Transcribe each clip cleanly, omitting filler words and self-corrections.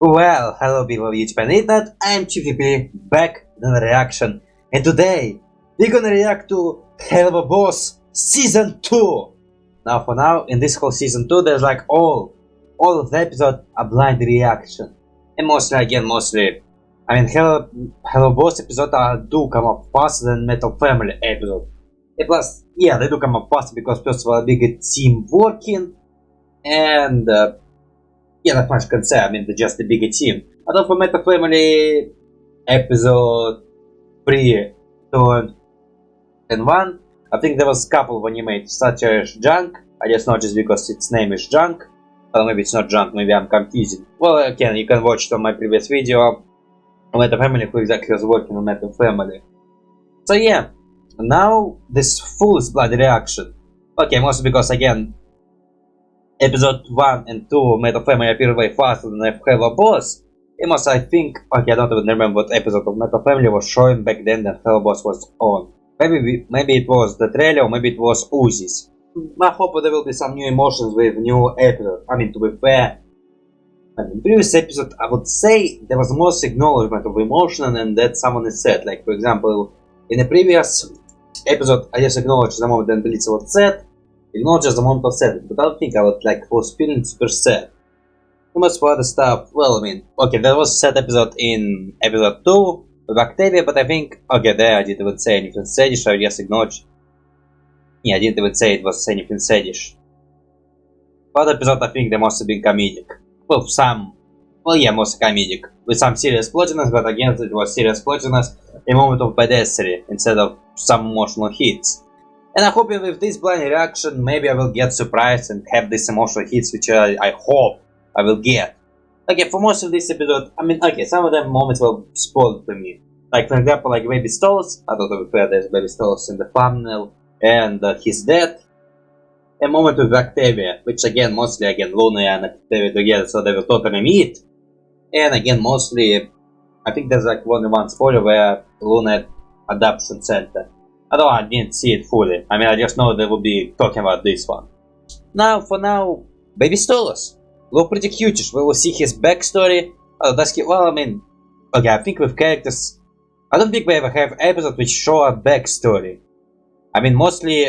Well, hello people of YouTube and Internet, I'm CIRCUS back with a reaction, and today we're gonna react to HELLUVA Boss Season 2! Now for now, in this whole Season 2, there's like all of the episodes are blind reaction. And mostly, I mean HELLUVA Boss episodes do come up faster than Metal Family episode. And plus, yeah, they do come up faster because first of all, a bigger team working, and yeah, not much can say. I mean, they're just a bigger team. Although for Meta Family episode 3, 2, and 1, I think there was a couple of animated such as Junk. I just know just because its name is Junk. Or maybe it's not Junk, maybe I'm confusing. Well, again, you can watch it on my previous video on Meta Family who exactly was working on Meta Family. So yeah, now this full blood reaction. Okay, mostly because again, Episode 1 and 2 Metal Family appear way faster than HELLUVA Boss. And also, I think, okay, I don't even remember what episode of Metal Family was showing back then that HELLUVA Boss was on. Maybe it was the trailer, or maybe it was Uzi's. I hope there will be some new emotions with new episode. I mean, to be fair, in previous episode, I would say there was most acknowledgement of emotion, and that someone is sad. Like, for example, in the previous episode, I just acknowledged the moment that Blitz was sad. Not just the moment of sadness, but I don't think I was feeling super sad. Too much for other stuff. Well, I mean, okay, there was a sad episode in episode 2 with Octavia, but I think, okay, there I didn't even say anything sadish, I just acknowledged. Yeah, I didn't even say it was anything sadish. For other episode, I think they must have been comedic. Well, mostly comedic. With some serious plottiness, but again, it was serious plottiness, a moment of badassery, instead of some emotional hits. And I hope with this blind reaction, maybe I will get surprised and have these emotional hits, which I hope I will get. Okay, for most of this episode, I mean, okay, some of them moments were spoiled for me. Like, for example, like Baby Stolas, I don't know if there's Baby Stolas in the thumbnail, and his death. A moment with Octavia, which again, mostly, Luna and Octavia together, so they will totally meet. And again, mostly, I think there's like only one spoiler where Luna at Adoption Center. Although I didn't see it fully. I mean, I just know they will be talking about this one. Now, for now, Baby Stolas. Look pretty cutish. We will see his backstory. Oh, does he? Well, I mean, okay, I think with characters, I don't think we ever have episodes which show a backstory. I mean, mostly,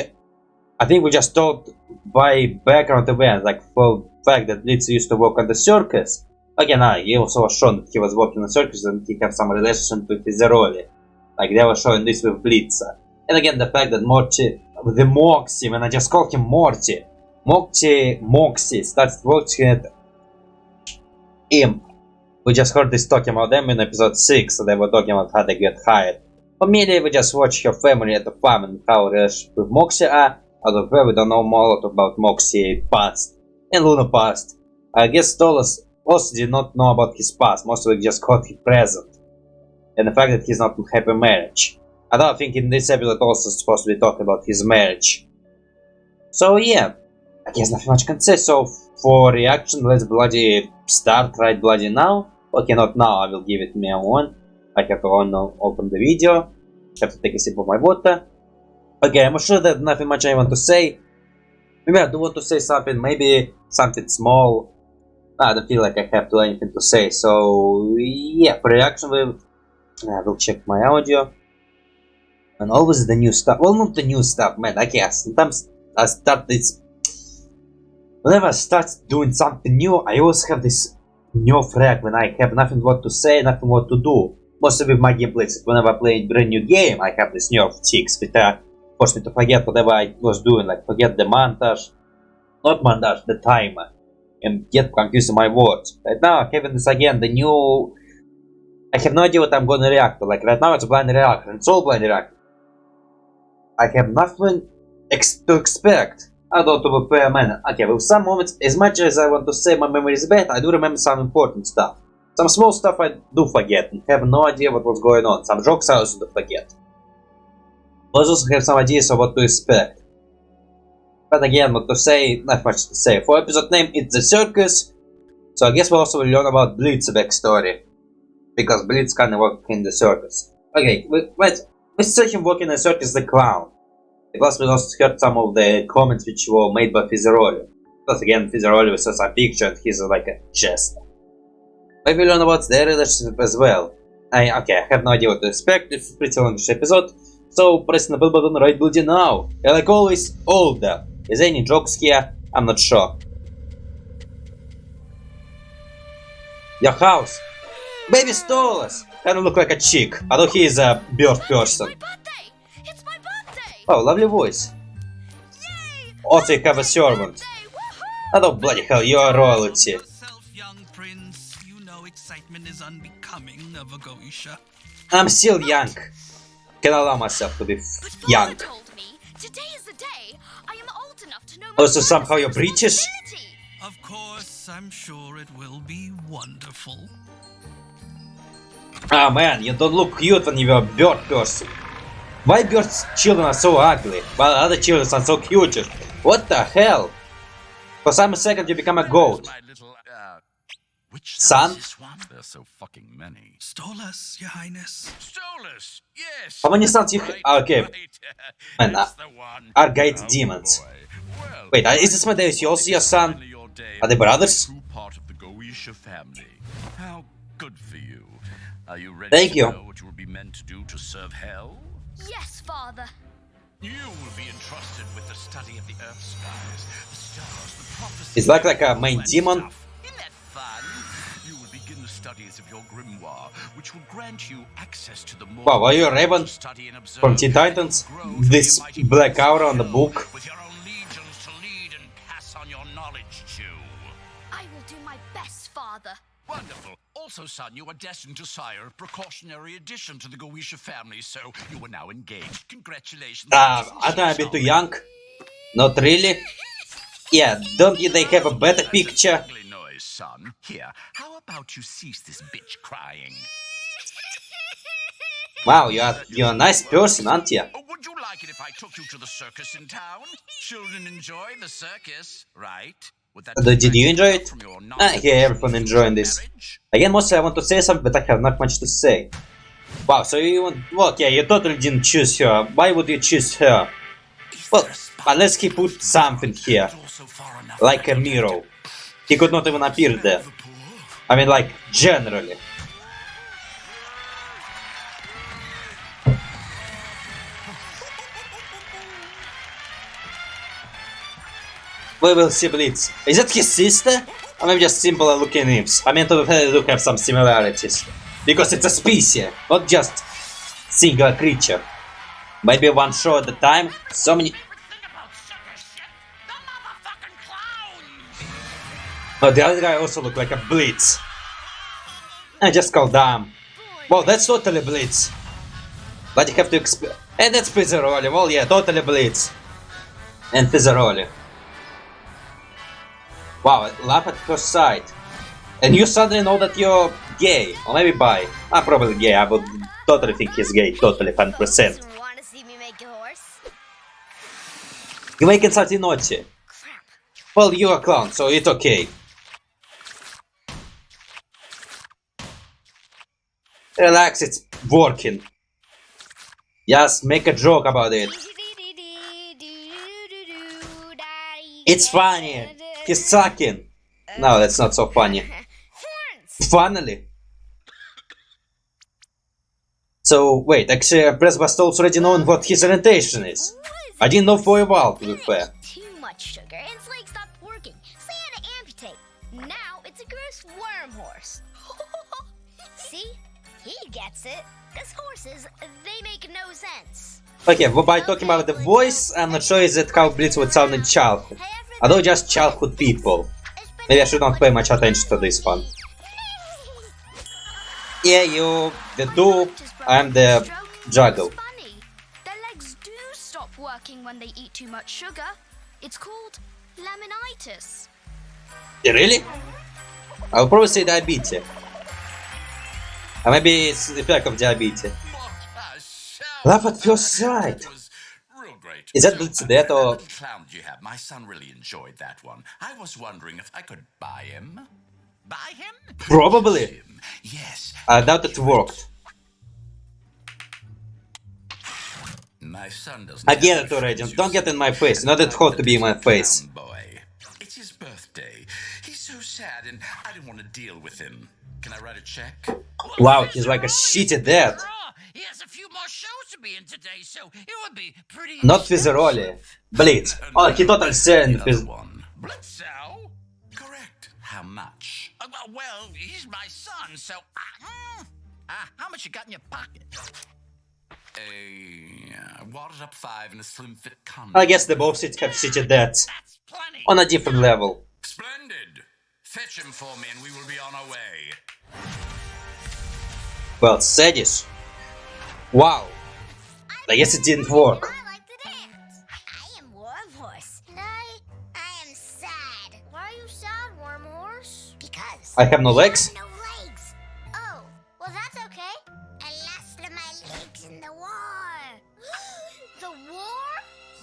I think we just told by background events, like for the fact that Blitz used to work on the circus. Again, he also was shown that he was working on the circus and he had some relationship with Zeroli. Like they were showing this with Blitz. And again, the fact that the Moxie, when I just called him Moxie starts working at Imp. We just heard this talking about them in episode 6, so they were talking about how they get hired. For me, we just watch her family at the farm and how relationship with Moxie are. Out of where we don't know more about Moxie past and Luna past. I guess Stolas also did not know about his past, mostly just caught his present. And the fact that he's not in happy marriage. I think in this episode also supposed to be talking about his marriage. So yeah, I guess nothing much can say. So for reaction, let's bloody start right bloody now. Okay, not now, I will give it me a moment. I have to open the video. Have to take a sip of my water. Okay, I'm sure that nothing much I want to say. Maybe I do want to say something, maybe something small. I don't feel like I have anything to say. So yeah, for reaction, I will check my audio. And always the new stuff. Well, not the new stuff, man. I guess sometimes I start this. Whenever I start doing something new, I always have this new flag when I have nothing what to say, nothing what to do. Mostly with my gameplays. Whenever I play a brand new game, I have this new ticks which force me to forget whatever I was doing, like forget the montage, not montage, the timer, and get confused in my words. Right now, having this again, the new. I have no idea what I'm gonna react to. Like right now, it's a blind reaction. It's all blind reaction. I have nothing to expect. I don't have a fair manner. Okay, with some moments, as much as I want to say my memory is bad, I do remember some important stuff. Some small stuff I do forget and have no idea what was going on. Some jokes I also do forget. I also have some ideas of what to expect. But again, what to say, not much to say. For episode name, it's the circus. So I guess we also will learn about Blitz's backstory. Because Blitz kinda worked in the circus. Okay, let's see him working in the circus the clown. Plus we also heard some of the comments which were made by Fizzaroli. Because again, Fizzaroli saw some picture and he's like a jester. Maybe learn about their relationship as well. Okay, I have no idea what to expect. It's a pretty long episode. So press the bell button right below now. And like always, all that. Is there any jokes here? I'm not sure. Your house. Baby stole us. Kinda look like a chick. Although he is a bird person. It's my birthday! Oh, lovely voice. Yay! Also, you have a servant. Oh, bloody hell, you are royalty. Young prince, you know excitement is unbecoming of a geisha. I'm still young. Can allow myself to be young. Told me today is the day I am old enough to know. Also, somehow you're British? Of course, I'm sure it will be wonderful. Ah man, you don't look cute when you're a bird person. Why birds children are so ugly, while other children are so cute? What the hell? For some second you become a goat. Which Son? is this one? There's so fucking many. Stolas, your highness. Stolas, yes. How many sons you have? Okay. Man, That's the one. are guide demons. Boy. Well, Wait, is this Medeus also your son? finally your day. Are they brothers? True part of the Goetia family. How good for you. Are you ready Thank to you. know what you will be meant to do to serve hell? Yes, father. You will be entrusted with the study of the earth skies, the stars, the prophecies. It's like a main all that demon. stuff. Isn't that fun? You will begin the studies of your grimoire, which will grant you access to the more. Wow, are you a raven study and observe from Teen Titans? This black aura on the book. with your own legions to lead and pass on your knowledge to. I will do my best, father. Wonderful. Also, son, you are destined to sire a precautionary addition to the Goetia family, so you are now engaged. Congratulations. I think I'm a bit too young. Not really. Yeah, don't they have a better picture? Ugly noise, son. Here, how about you cease this bitch crying? Wow, you're a nice person, aren't you? Or would you like it if I took you to the circus in town? Children enjoy the circus, right? Would that Did you enjoy it? from your Yeah, everyone enjoying this. marriage? Again, mostly I want to say something, but I have not much to say. Wow, so you want... Well, yeah, you totally didn't choose her. Why would you choose her? Well, unless he put something here. Also far enough Like a mirror. He could not even appear there. I mean, like, generally. We will see Blitz. Is that his sister? Or maybe just simple looking nymphs? I mean, they do have some similarities. Because it's a species, not just single creature. Maybe one show at a time, so many... Oh, the other guy also looked like a Blitz. I just called dumb. Well, that's totally Blitz. But you have to explain... And that's Pizzaroli. Well, yeah, totally Blitz. And Pizzaroli. Wow, laugh at first sight. And you suddenly know that you're gay. Or maybe bi. I'm probably gay. I would totally think he's gay. Totally, 100%. Want to see me make a horse? You're making something naughty. Crap. Well, you're a clown, so it's okay. Relax, it's working. Just make a joke about it. It's funny. He's sucking. No, that's not so funny. Horns. Finally. So, wait, actually, Press Bastol's already known what his orientation is. I didn't know for a while, to be fair. Too much sugar, and its legs stopped working, so they had to amputate. Now it's a gross worm horse. See? He gets it. Cause horses, they make no sense. Okay, well, by talking about the voice, I'm not sure is it how Blitz would sound in childhood. Although just childhood people. Maybe I should not pay much attention to this one. Yeah, you, the two, I'm the juggle. It's funny. Their legs do stop working when they eat too much sugar. It's called laminitis. Really? I would probably say diabetes. Or maybe it's the effect of diabetes. Laugh at first sight. Is that Blitz dead or... That clown you have, my son really enjoyed that one. I was wondering if I could buy him. Buy him? Probably. Him. Yes. I doubt it worked. My son doesn't. I get it already. Don't get in my face. Not that hot to be in my face. Boy, it's his birthday. He's so sad, and I don't want to deal with him. Can I write a check? Wow, he's like a shitty dad. He has a few more shows to be in today, so it would be pretty. Not Fizzeroli. Blitz. Oh, he totally said The other one. Blitzow? Correct. How much? Well, he's my son, so. How much you got in your pocket? A wadded up 5 in a slim fit condom. I guess they both have shitty dads. That's plenty. On a different level. Splendid. Fetch him for me, and we will be on our way. Well, Sadish. Wow. I guess it didn't work. I like to dance. I am Wormhorse. And I am sad. Why are you sad, Wormhorse? Because I have no legs? I have no legs. Oh, well that's okay. I lost my legs in the war. The war?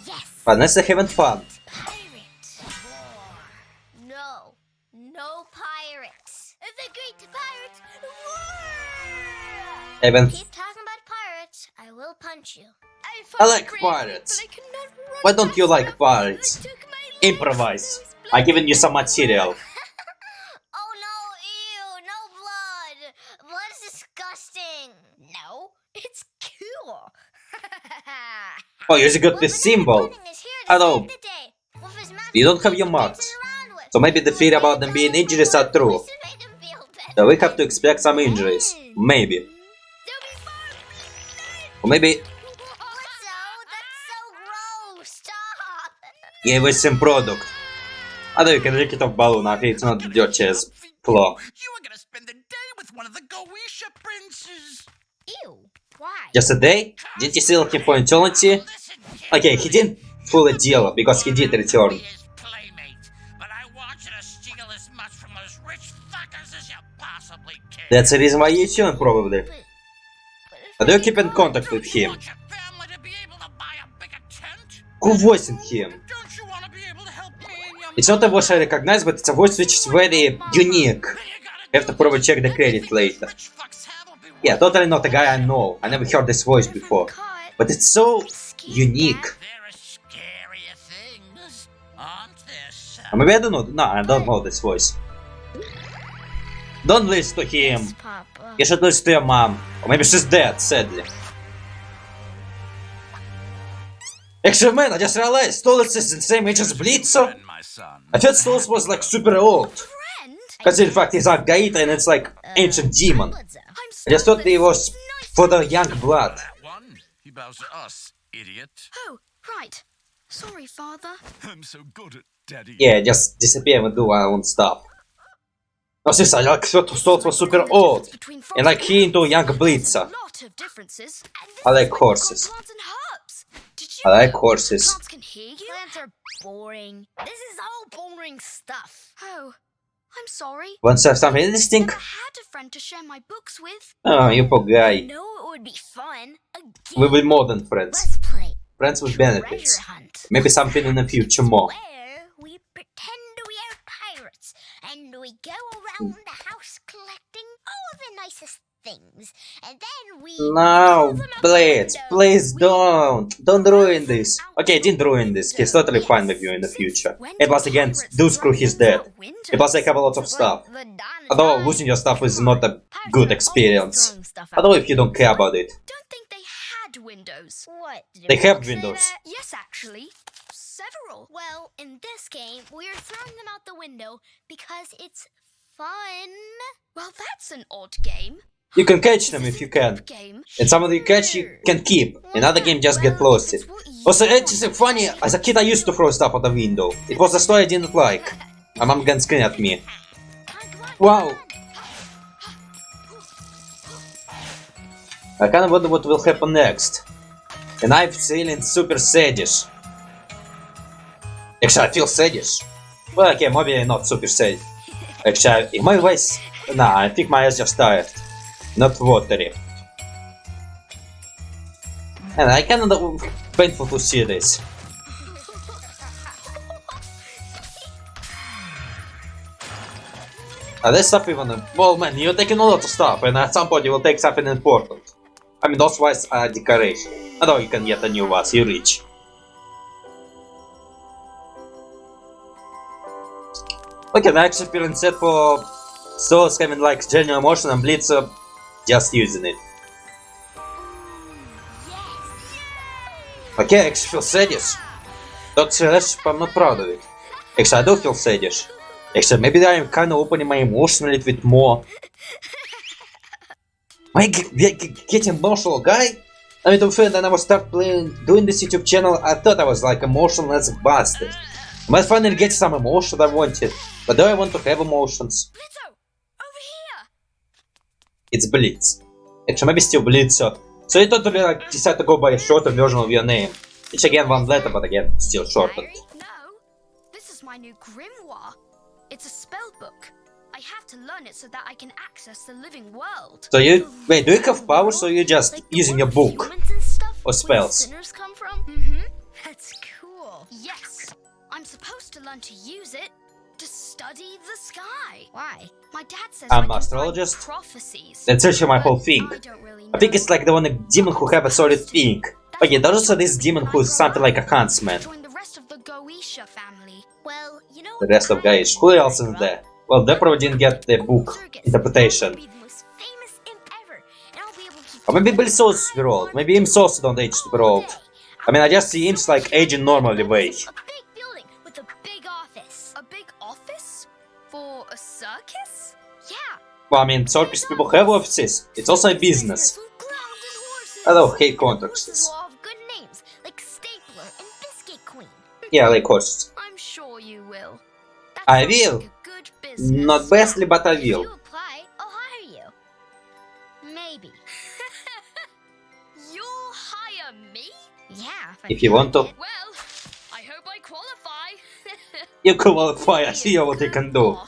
Yes. Unless they're having fun. Pirate war. No. No pirates. The great pirate war. Even Keep talking about pirates, I will punch you. I like pirates. Why don't you like pirates? Improvise. I given you some material. Oh no, ew, no blood. Blood is disgusting. No, it's cool. Oh, you got this symbol. Hello. You don't have your marks. So maybe the fear about them being injuries are true. So we have to expect some injuries. Maybe. Or maybe That's so gross. Stop. give us some product. Although you can lick it off balloon, I think it's not dirty as floor. You were gonna spend the day with one of the Goetia princes. Ew. Why? Just a day? Didn't you still him for eternity? Listen, kid. Okay, he didn't fully deal because he did return. Be his playmate, but I want you to steal as much from those rich fuckers as you possibly can. That's the reason why you return, probably. But How do you keep in contact with You him? want your family to be able to buy a bigger tent? Who voicing him? Don't you want to be able to help me and your It's not a voice I recognize, but it's a voice which is very unique. Have to probably check the credit later. rich fucks have will be Yeah, totally not a guy I know. I never heard this voice before. But it's so unique. There are scarier things, aren't there, son? Or maybe I don't know. No, I don't know this voice. Don't listen to him. Yes, Papa. You should listen to your mom. Or maybe she's dead, sadly. Actually, man, I just realized Stolitz is the same age as Blitzo. And my son. I thought Stolitz was like super old. Friend? Because in fact he's a Gaita and it's like ancient demon. I'm I just thought he was for the young blood. That one, he bows to us, idiot. Oh, right. Sorry, Father. I'm so good at daddy. Yeah, just disappear and do our own stuff. No, seriously, I like thought Stolitz was super old. And like he into young Blitzer. A lot of differences. I like horses. Plants and herbs. Did you I like know horses. plants can hear you? Plants are boring. This is all boring stuff. Oh, I'm sorry. Want to have something interesting? Never had a friend to share my books with. Oh, you poor guy. No, it would be fun. We'll be more than friends. Let's play Friends with benefits. treasure hunt. Maybe something in the future more. Where we pretend we are pirates and we go around the house collecting all the nicest things, and then we No, throw them out the Blitz, window. please We don't throw ruin them this. out Okay, I didn't the ruin this. He's window. totally fine with you in the future. And plus again, do screw his dead. And plus I have a lot of stuff. The Don is Although fine. losing your stuff is Come not on. a Pirates good are always experience. throwing stuff out Although the if you don't care about it. Don't think they had windows. What? Did They your have book say windows. that? Yes, actually. Several. Well, in this game, we're throwing them out the window because it's fun. Well, that's an odd game. You can catch them if you can. Game. And some of the catch you can keep. Another game just get Well, lost. It's what you Also, want. it's just funny, as a kid I used to throw stuff out the window. It was a story I didn't like. My mom can scream at me. Come on, Wow. come on. I kinda wonder what will happen next. And I'm feeling super sadish. Actually, I feel sadish. Well, okay, maybe not super sadish. Actually, my voice... Nah, I think my eyes just tired. Not watery. And I kinda painful to see this. There's stuff even... Well, man, you're taking a lot of stuff, and at some point you will take something important. I mean, those ones are decoration. Although you can get a new vase, you're rich. Okay, I'm actually feeling set for Souls having like genuine emotion and Blitz just using it. Okay, I actually feel saddish. That's I'm not proud of it. Actually, I do feel saddish. Actually, maybe I am kind of opening my emotion a little bit more. Am I getting emotional, guy? I mean, to feel that I was start doing this YouTube channel, I thought I was like emotional as a bastard. I might finally get some emotion I wanted. But do I want to have emotions? Blitzo, over here. It's Blitz. Actually, maybe still Blitz. So you totally like decide to go by a shorter version of your name. Which again, one letter, but again, still shortened. No, this is my new grimoire. It's a spell book. I have to learn it so that I can access the living world. So you wait, do you have powers or you just Like using your book humans and stuff or where spells? sinners come from? Mm-hmm. That's cool. Yes, I'm supposed to learn to use it to study the sky. Why? My dad says I'm I can find astrologist. prophecies. That's actually my whole but thing. I don't really I think know. it's like the one demon who have a solid thing. Okay, there's also this demon who is something like a huntsman. Join the rest of the Goetia family. Well, you know. The rest of guys, who else is there? Well, they probably didn't get the book CIRCUS. interpretation. I'll be the most famous imp ever, and I'll be able to. Or maybe Blitz super old. Maybe imps also don't age super old. I mean, I just see imps like aging normally way. A big building with a big office. A big office? For a circus? Yeah. Well, I mean, circus people have offices. It's also a business. With clowns and horses. I don't hate Horses contracts. will all have good names, like Stapler and Biscuit Queen. Yeah, like horses. I'm sure you will. That I sounds will. like a good business. Not bestly, but I If you will. apply, I'll hire you. Maybe. You'll hire me? Yeah. If you want to. Well, I hope I qualify. You qualify, I see what you can do.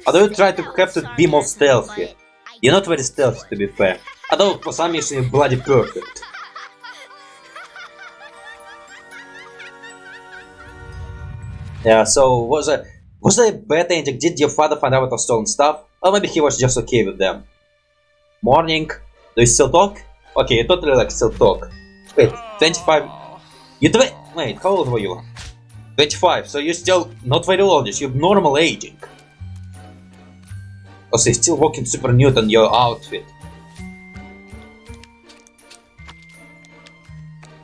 Although you try to have to be more stealthy. You're not very stealthy, to be fair. Although for some reason you're bloody perfect. Yeah, so was there a bad ending? Did your father find out about stolen stuff? Or maybe he was just okay with them. Morning. Do you still talk? Okay, you totally like still talk. Wait, 25. Wait, how old were you? 25, so you're still not very old, you're normal aging. Also, you're still walking super nude on your outfit.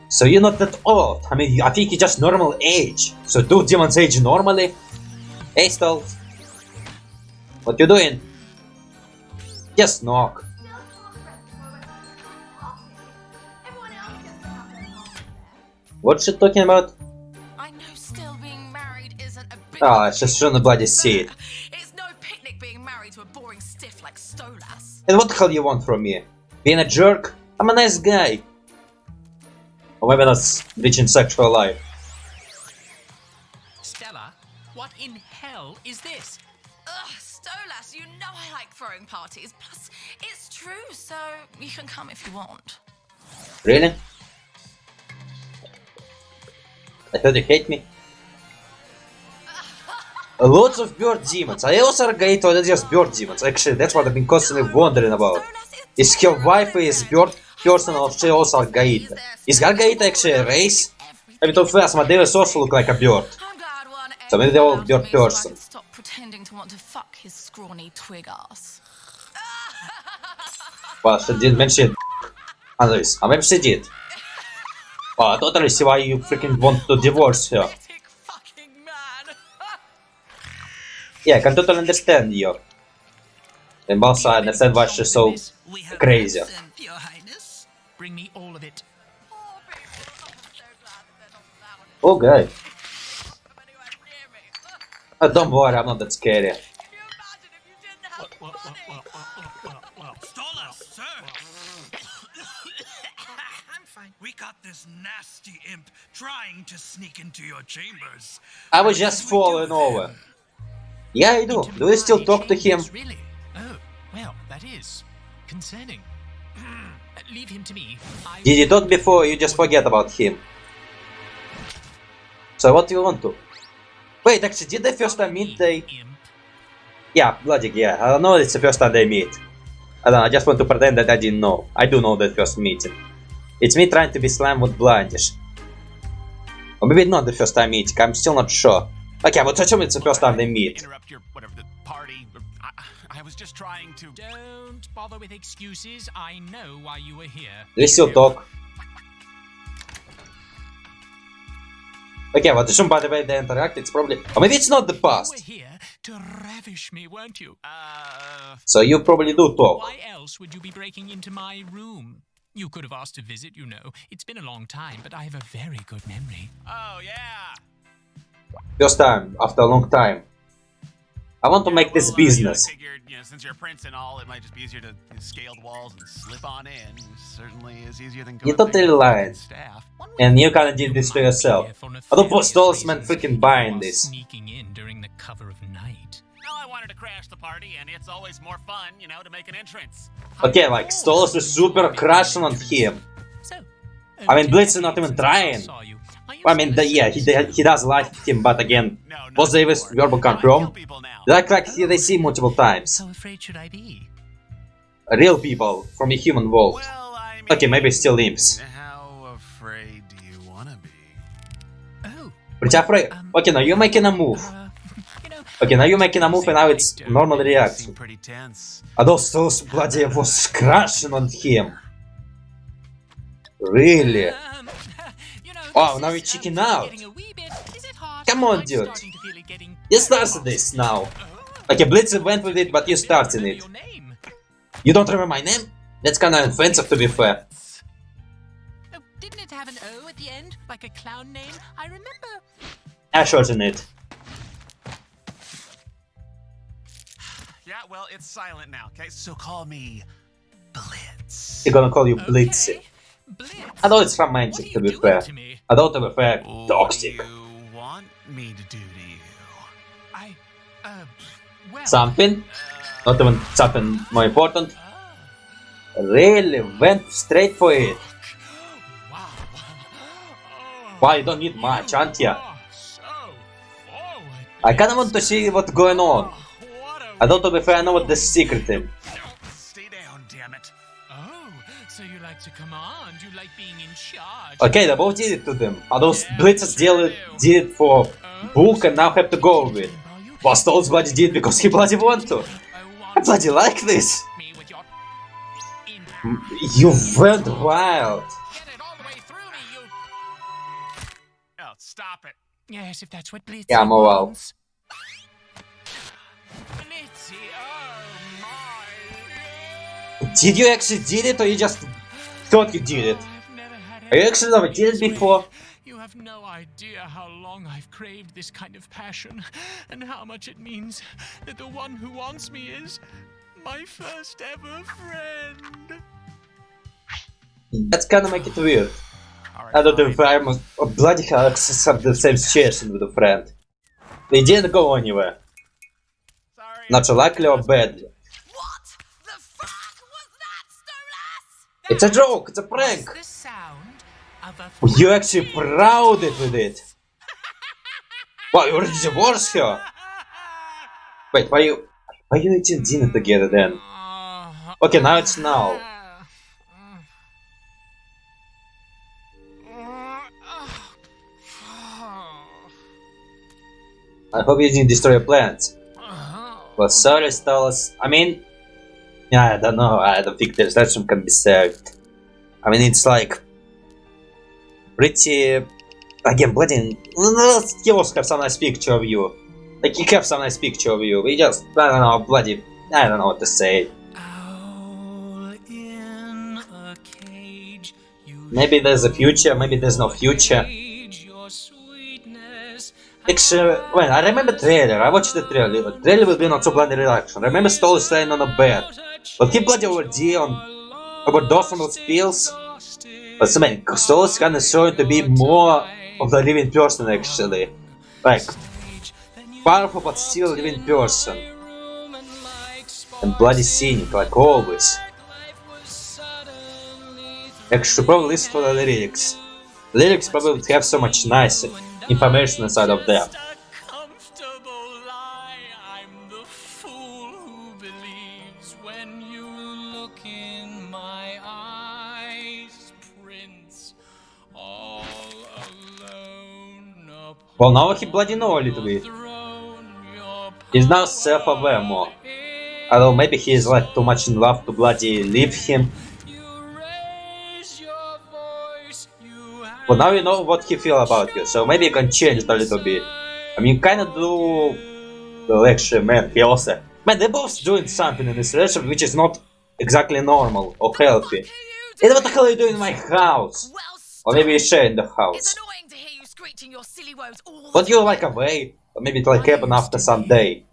So you're not that old. I mean, I think you're just normal age. So do demons age normally? Hey, Stealth. What you doing? Just knock. What's she talking about? I know still being married isn't a big Ah, it's just shouldn't bloody see it. It's no picnic being married to a boring stiff like Stolas. And what the hell you want from me? Being a jerk? I'm a nice guy. Or maybe not reaching sexual life. Stella, what in hell is this? Ugh, Stolas, you know I like throwing parties. Plus, it's true, so you can come if you want. Really? I thought you hate me. Lots of bird demons. Are they also Argaita or are they just bird demons? Actually, that's what I've been constantly wondering about. Is her wife is bird person or she also Argaita? Is Argaita actually a race? I mean, to first, Amadeus also look like a bird. I'm glad one So maybe they're all allowed bird me so I person. can stop pretending to want to fuck his scrawny twig ass. Well, she didn't mention Annalise. Or maybe she did. I totally see why you freaking want to divorce her. Pathetic fucking man. Yeah, I can totally understand you. And also I understand why she's so We have crazy. that, Your Highness. Bring me all of it. Poor people, I'm so glad that they're not allowed Oh, guy. anywhere near me. Don't worry, I'm not that scary. Can you imagine if you didn't have money? Stolas, sir! I'm fine. We got this nasty imp trying to sneak into your chambers. I was just falling over. Yeah, I do. Do you still talk to him? Really? Oh, well, that is concerning. Leave him to me. Did you talk before or you just forget about him? So what do you want to? Wait, actually, did they first time meet they... Imp. Yeah, bloody yeah. I don't know it's the first time they meet. I don't know, I just want to pretend that I didn't know. I do know that first meeting. It's me trying to be slammed with blindish. Or maybe not the first time meeting, I'm still not sure. Okay, but assume it's the first time they meet. Interrupt your whatever the party. I was just trying to. Don't bother with excuses. I know why you were here. They still talk. Okay, but by the way they interact, it's probably... Or maybe it's not the You were past. here to ravish me, weren't you? So you probably do talk. Why else would you be breaking into my room? You could have asked to visit, you know. It's been a long time, but I have a very good memory. Oh, yeah. First time, after a long time. I want to make this business. I figured, since you're a prince and all, it might just be easier to scale the walls and slip on in. Certainly is easier than You going totally lied. staff. And you kinda did this to yourself. I don't post stalls man freaking buying this. Sneaking in during the cover of night. Well, I wanted to crash the party, and it's always more fun, to make an entrance. Okay, like, Stolas is super crushing on him. So, I mean, Blitz is not even trying. I mean, yeah, he does like him, but again, was Davis verbal confirm? Like they see multiple times. How afraid should I be? Real people from a human world. Well, I mean, Okay, maybe still imps. how afraid do you want to be? Oh. Pretty afraid. Okay, now you're making a move. Okay, now you're making a move and now it's normal Seem reaction. pretty tense. And those Stolas bloody was crushing on him. Really? Wow, now you're checking out. Come on, dude. You started this now. Okay, Blitz went with it, but you started it. You don't remember my name? That's kinda offensive, to be fair. Oh, didn't it have an O at the end, like a clown name? I remember. I shortened it. Yeah, well, it's silent now, okay? So call me Blitz. He's gonna call you Blitzy. Okay. Blitz. I know it's What romantic, are to you be doing fair. to me? I don't, to be fair, toxic. What do you want me to do to you? Well. Something? Not even something more important. Really went straight for it. Wow. Why, you don't need much, aren't ya? So forward. I kinda want to see what's going on. What a I don't, to be fair, I know what the secret is. Stay down, damn it. Oh, so you like to command? You like being in charge? Okay, they both did it to them. And those Blitzes did it for Book and now have to go with it. But Stolas bloody did because he bloody want to. I bloody like this. Me with your You went wild. Get it all the way through me, you. Oh, stop it. Yes, if that's what Blitzy Yeah, I'm a wow. wants. Blitzy, oh my. Did you actually did it or you just thought you did it? I've never had Are you actually never did it before? You have no idea how long I've craved this kind of passion, and how much it means that the one who wants me is my first ever friend. That's kinda make it weird. All right, I don't know fine. if I'm a bloody hell have the same situation with a friend. They didn't go anywhere. Sorry. Not so likely or badly. What the fuck was that, Stolas? It's a joke, it's a prank. The sound of a You actually proud it with it. Wow, you already divorced her? Wait, why you eating dinner together then? Okay, now it's now. I hope you didn't destroy your plans. Well, sorry, Stolas. I mean, yeah, I don't know. I don't think there's that can be said. I mean, it's like pretty. Again, bloody. He also have some nice picture of you. Like, he have some nice picture of you. We just, I don't know, bloody. I don't know what to say. Owl in a cage, Maybe there's a future, maybe there's no future. your sweetness. Actually, well, I remember trailer. I watched the trailer. The trailer will be not so bloody reaction. I remember Stolas laying on a bed. But he bloody overdosed on those pills. But I mean, Stolas kinda showing to be more of the living person actually. Like, powerful but still living person. And bloody scenic, like always. Actually, probably listen to the lyrics. The lyrics probably have so much nice information inside of them. Comfortable lie. I'm the fool who believes when you look in my eyes, Prince, all alone. Well, now he bloody know a little bit. He's now self-aware more. Although maybe he is like too much in love to bloody leave him. But now you know what he feel about you, so maybe you can change it a little bit. I mean, you kinda do... Well, actually, man, he also... Man, they're both doing something in this relationship which is not exactly normal or healthy. And what the hell are you doing in my house? Or maybe you share in the house. It's annoying to hear you screeching your silly woes all But you're like away, or maybe it like happen after some day.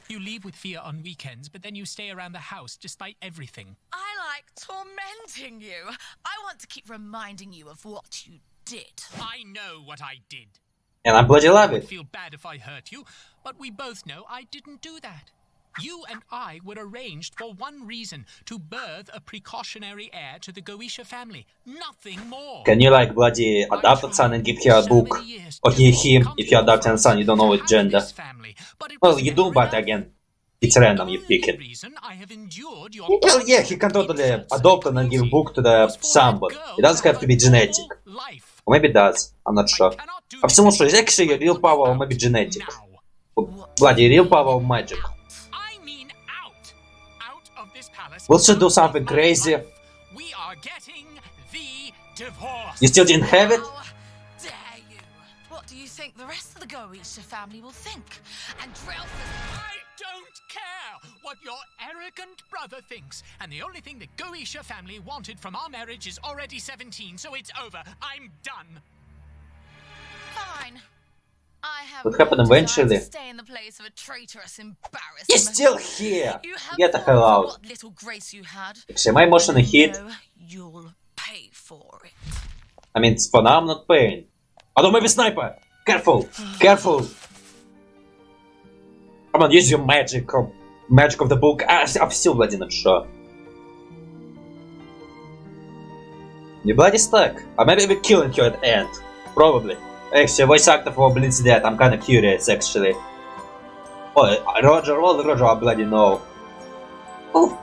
You leave with Fia on weekends, but then you stay around the house despite everything. I like tormenting you. I want to keep reminding you of what you did. I know what I did. And I bloody love I it. feel bad if I hurt you, but we both know I didn't do that. You and I were arranged for one reason, to birth a precautionary heir to the Goetia family. Nothing more. Can you like bloody adopt a son and give her a book? Or him, if you adopt a son, you don't know his gender. Well, you do, but again, it's random, you pick it. Well, yeah, he can totally adopt and give a book to the son, but it doesn't have to be genetic. Or maybe it does, I'm not sure. I'm still not sure, it's actually real power or maybe genetic. Bloody real power or magic. We'll should do something crazy. We are getting the divorce. You still didn't have it? How dare you? What do you think the rest of the Goetia family will think? And I don't care what your arrogant brother thinks. And the only thing the Goetia family wanted from our marriage is already 17, so it's over. I'm done. Fine. I have What happened no desire eventually? to stay in the place of a traitorous embarrassment. He's still here! You have Get the fought hell for out. what little grace you had. Actually, my emotion And hit. know you'll pay for it. I mean, for now I'm not paying. Although maybe sniper! Careful! Careful! Come on, use your magic of the book. I'm still bloody not sure. You bloody stuck. Or maybe we're killing you at the end. Probably. Actually, voice actor for Blitz dead. I'm kinda curious, actually. Oh, Roger, I bloody know. Oh.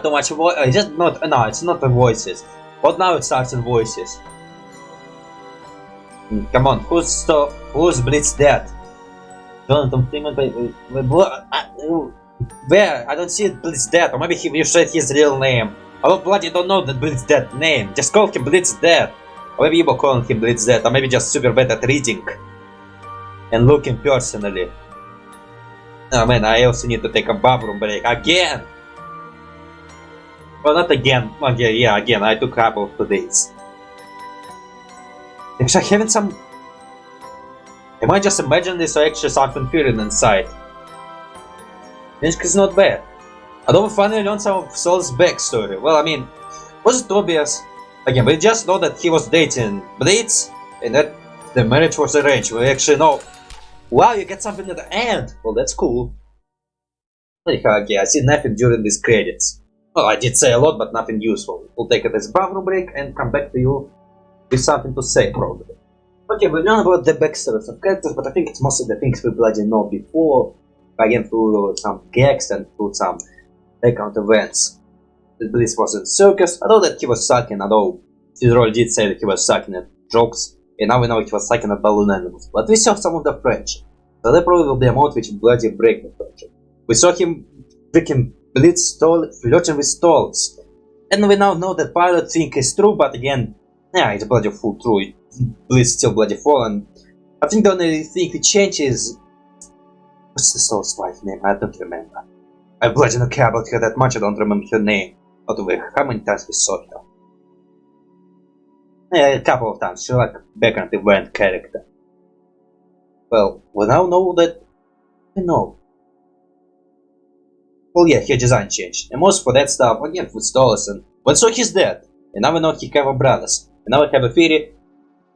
Too much voice. Just not. No, it's not the voices. But now it starts in voices. Come on, who's Blitz dead? Jonathan Freeman. Where? I don't see Blitz dead. Or maybe you said his real name. Oh, bloody don't know that Blitz dead name. Just call him Blitz dead. Or maybe you were calling him Blitz dead. Or maybe just super bad at reading and looking personally. Oh man, I also need to take a bathroom break again. Well, not again. Okay, yeah, again. I took a couple of 2 days. Actually, having some. Am I just imagining this or actually something feeling inside? It's not bad. Although we finally learned some of Saul's backstory. Well, I mean, was it obvious? Again, we just know that he was dating Blitz and that the marriage was arranged. We actually know. Wow, you get something at the end. Well, that's cool. Okay, I see nothing during these credits. Well, I did say a lot, but nothing useful. We'll take it as a bathroom break and come back to you with something to say, probably. Okay, we learned about the backstories of characters, but I think it's mostly the things we bloody know before. Again, through some gags and through some background events. That Blitz was in circus, although that he was sucking, although Fedorol did say that he was sucking at jokes, and now we know he was sucking at balloon animals. But we saw some of the friendship, so there probably will be a mode which will bloody break the friendship. We saw him freaking Blitz flirting with stalls, and we now know that pilot thing is true, but again, yeah, it's bloody full true. Blitz still bloody fallen. I think the only thing we change is... What's the stall's wife name? I don't remember. I bloody don't care about her that much, I don't remember her name. Not aware how many times we saw her. Yeah, a couple of times. She's like a background event character. Well, we now know that... We know. Well, yeah, her design changed. And most for that stuff, again, with Stolas and... But so he's dead. And now we know he have a brothers. And now we have a theory.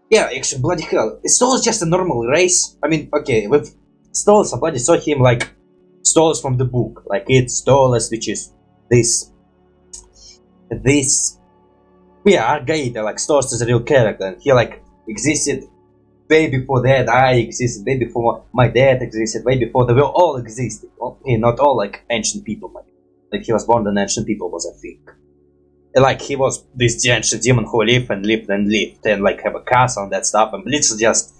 Yeah, actually, bloody hell. Is Stolas just a normal race? I mean, okay, with Stolas, I bloody saw him like... Stolas from the book. Like, it's Stolas, which is... This... Yeah, Argaida, like, Stolas is a real character. And he, like, existed way before that. I existed way before my dad existed. Way before they were all existed. Well, not all, like, ancient people. Like, he was born in ancient people, was, I think. And, like, he was this ancient demon who lived and lived and lived. And, like, have a castle and that stuff. And Blitz is just...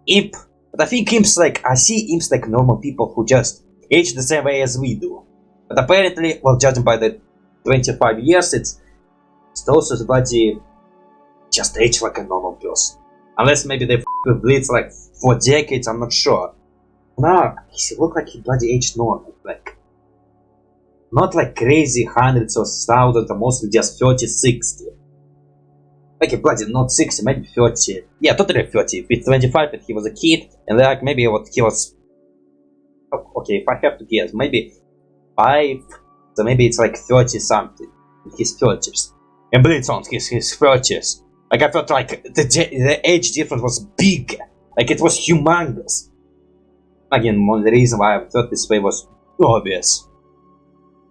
Imp. But I think imps, like, I see imps like normal people who just age the same way as we do. But apparently, well, judging by the 25 years, it's also bloody just age like a normal person. Unless maybe they with Blitz like for decades, I'm not sure. No, he looked like he bloody aged normal, like not like crazy hundreds or thousands, or mostly just 30, 60. Like a bloody not 60, maybe 30. Yeah, totally 30. With 25, if he was a kid, and like maybe what he was. Okay, if I have to guess, maybe 5. So maybe it's like 30 something in his 30s. And Blitz on his 30s. Like I felt like the age difference was big. Like it was humongous. Again, one of the reasons why I thought this way was obvious.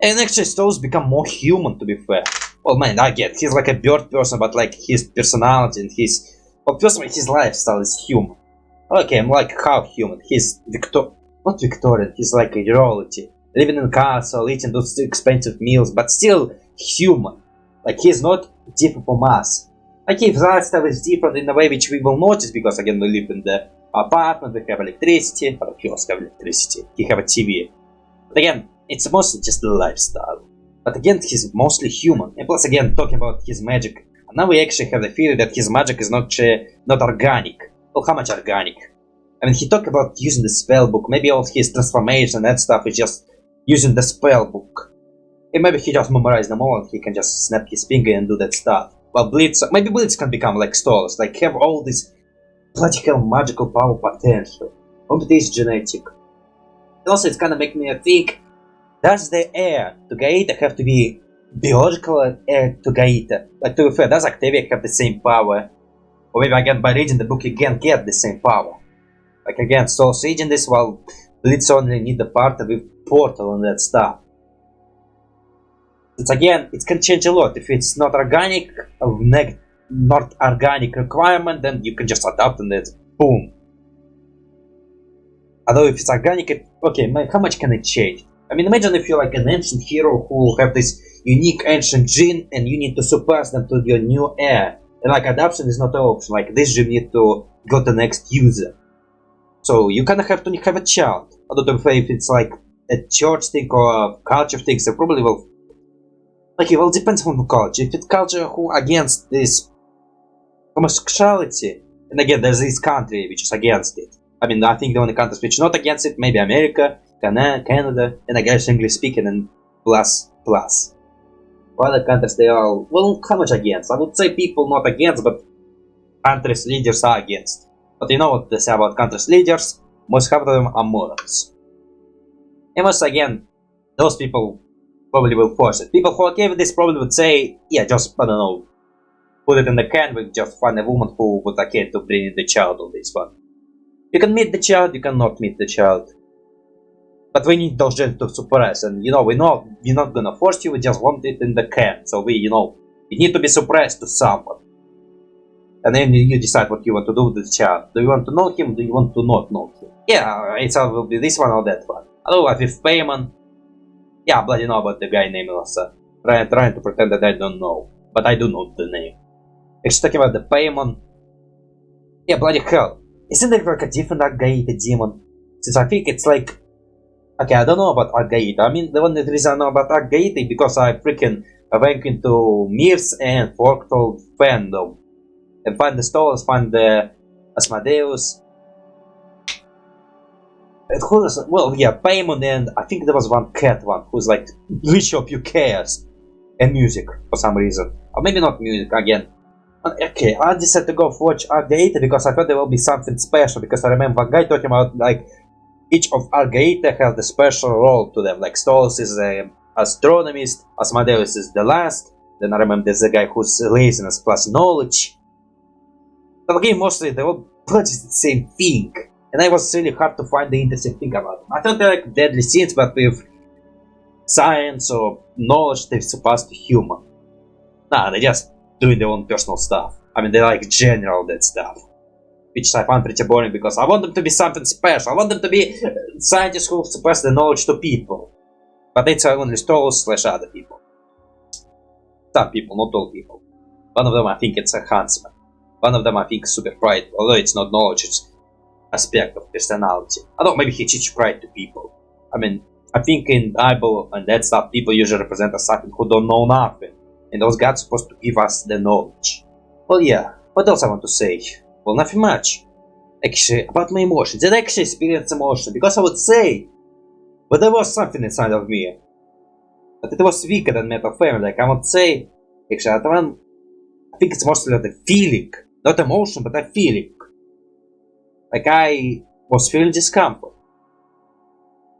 And actually Stones become more human, to be fair. Well, man, I get he's like a bird person, but like his personality and his... Well, first of all, his lifestyle is human. Okay, I'm like half human. He's not Victorian, he's like a royalty. Living in castle, eating those expensive meals, but still human. Like he's not different from us. Like his lifestyle is different in a way which we will notice, because again we live in the apartment, we have electricity, or he also have electricity, he have a TV. But again, it's mostly just the lifestyle. But again, he's mostly human. And plus again, talking about his magic, now we actually have the feeling that his magic is not organic. Well, how much organic? I mean, he talked about using the spell book, maybe all his transformation and that stuff is just using the spell book. And maybe he just memorized them all and he can just snap his finger and do that stuff. Well, maybe Blitz can become like Stolas, like have all this bloody hell magical power potential. Maybe it is genetic. And also it's kinda making me think, does the heir to Gaeta have to be biological heir to Gaeta? Like to be fair, does Octavia have the same power? Or maybe again by reading the book you can get the same power. Like again, Stolas reading this while Blitz only need the part with portal and that stuff. It's again, it can change a lot. If it's not organic, not organic requirement, then you can just adapt and then boom. Although if it's organic, okay, how much can it change? I mean, imagine if you're like an ancient hero who have this unique ancient gene and you need to surpass them to your new heir. And like adaptation is not an option, like this gene need to go to the next user. So you kind of have to have a child. Although if it's like a church thing or a culture thing, so probably will. Okay, well, depends on the culture. If it's culture who against this homosexuality, and again, there's this country which is against it. I mean, I think the only countries which not against it, maybe America, Canada, and I guess English speaking and plus. Other countries, they are, well, how much against? I would say people not against, but countries' leaders are against. But you know what they say about countries' leaders? Most half of them are morons. And once again, those people probably will force it. People who are okay with this probably would say, yeah, just, I don't know, put it in the can, we just find a woman who would okay to bring in the child on this one. You can meet the child, you cannot meet the child. But we need those genes to suppress, and we're not gonna force you, we just want it in the can. So we, it need to be suppressed to someone. And then you decide what you want to do with the child. Do you want to know him, do you want to not know him? Yeah, it will be this one or that one. Otherwise with Payman, yeah, I bloody know about the guy named Elsa. Trying to pretend that I don't know. But I do know the name. Actually talking about the Paimon. Yeah, bloody hell. Isn't there like a different Argaita demon? Since I think it's like... Okay, I don't know about Argaita. I mean, the only reason I know about Argaita is because I freaking went into Myths and Folktale fandom. And find the Stolas, find the Asmodeus. Well, yeah, Paimon, and I think there was one cat one who's like Witch of Chaos and music for some reason. Or maybe not music again. Okay, I decided to go watch Argaita because I thought there will be something special, because I remember one guy talking about like each of Argaita has the special role to them. Like Stolas is an astronomist, Asmodeus is the last, then I remember there's a guy who's laziness plus knowledge. But again, mostly they all practice the same thing. And it was really hard to find the interesting thing about them. I thought they're like deadly scenes, but with science or knowledge they're supposed to human. Nah, they're just doing their own personal stuff. I mean, they like general that stuff. Which I find pretty boring, because I want them to be something special. I want them to be scientists who suppress the knowledge to people. But it's only Stolas / other people. Some people, not all people. One of them I think it's a huntsman. One of them I think is super pride, although it's not knowledge, it's aspect of personality. I don't know, maybe he teaches pride to people. I mean, I think in Bible and that stuff, people usually represent us something who don't know nothing. And those gods supposed to give us the knowledge. Well, yeah, what else I want to say? Well, nothing much. Actually, about my emotions. Did I actually experience emotion? Because I would say, but there was something inside of me. But it was weaker than Metal Family. Like, I would say, actually, I think it's mostly like a feeling. Not emotion, but a feeling. Like, I was feeling discomfort.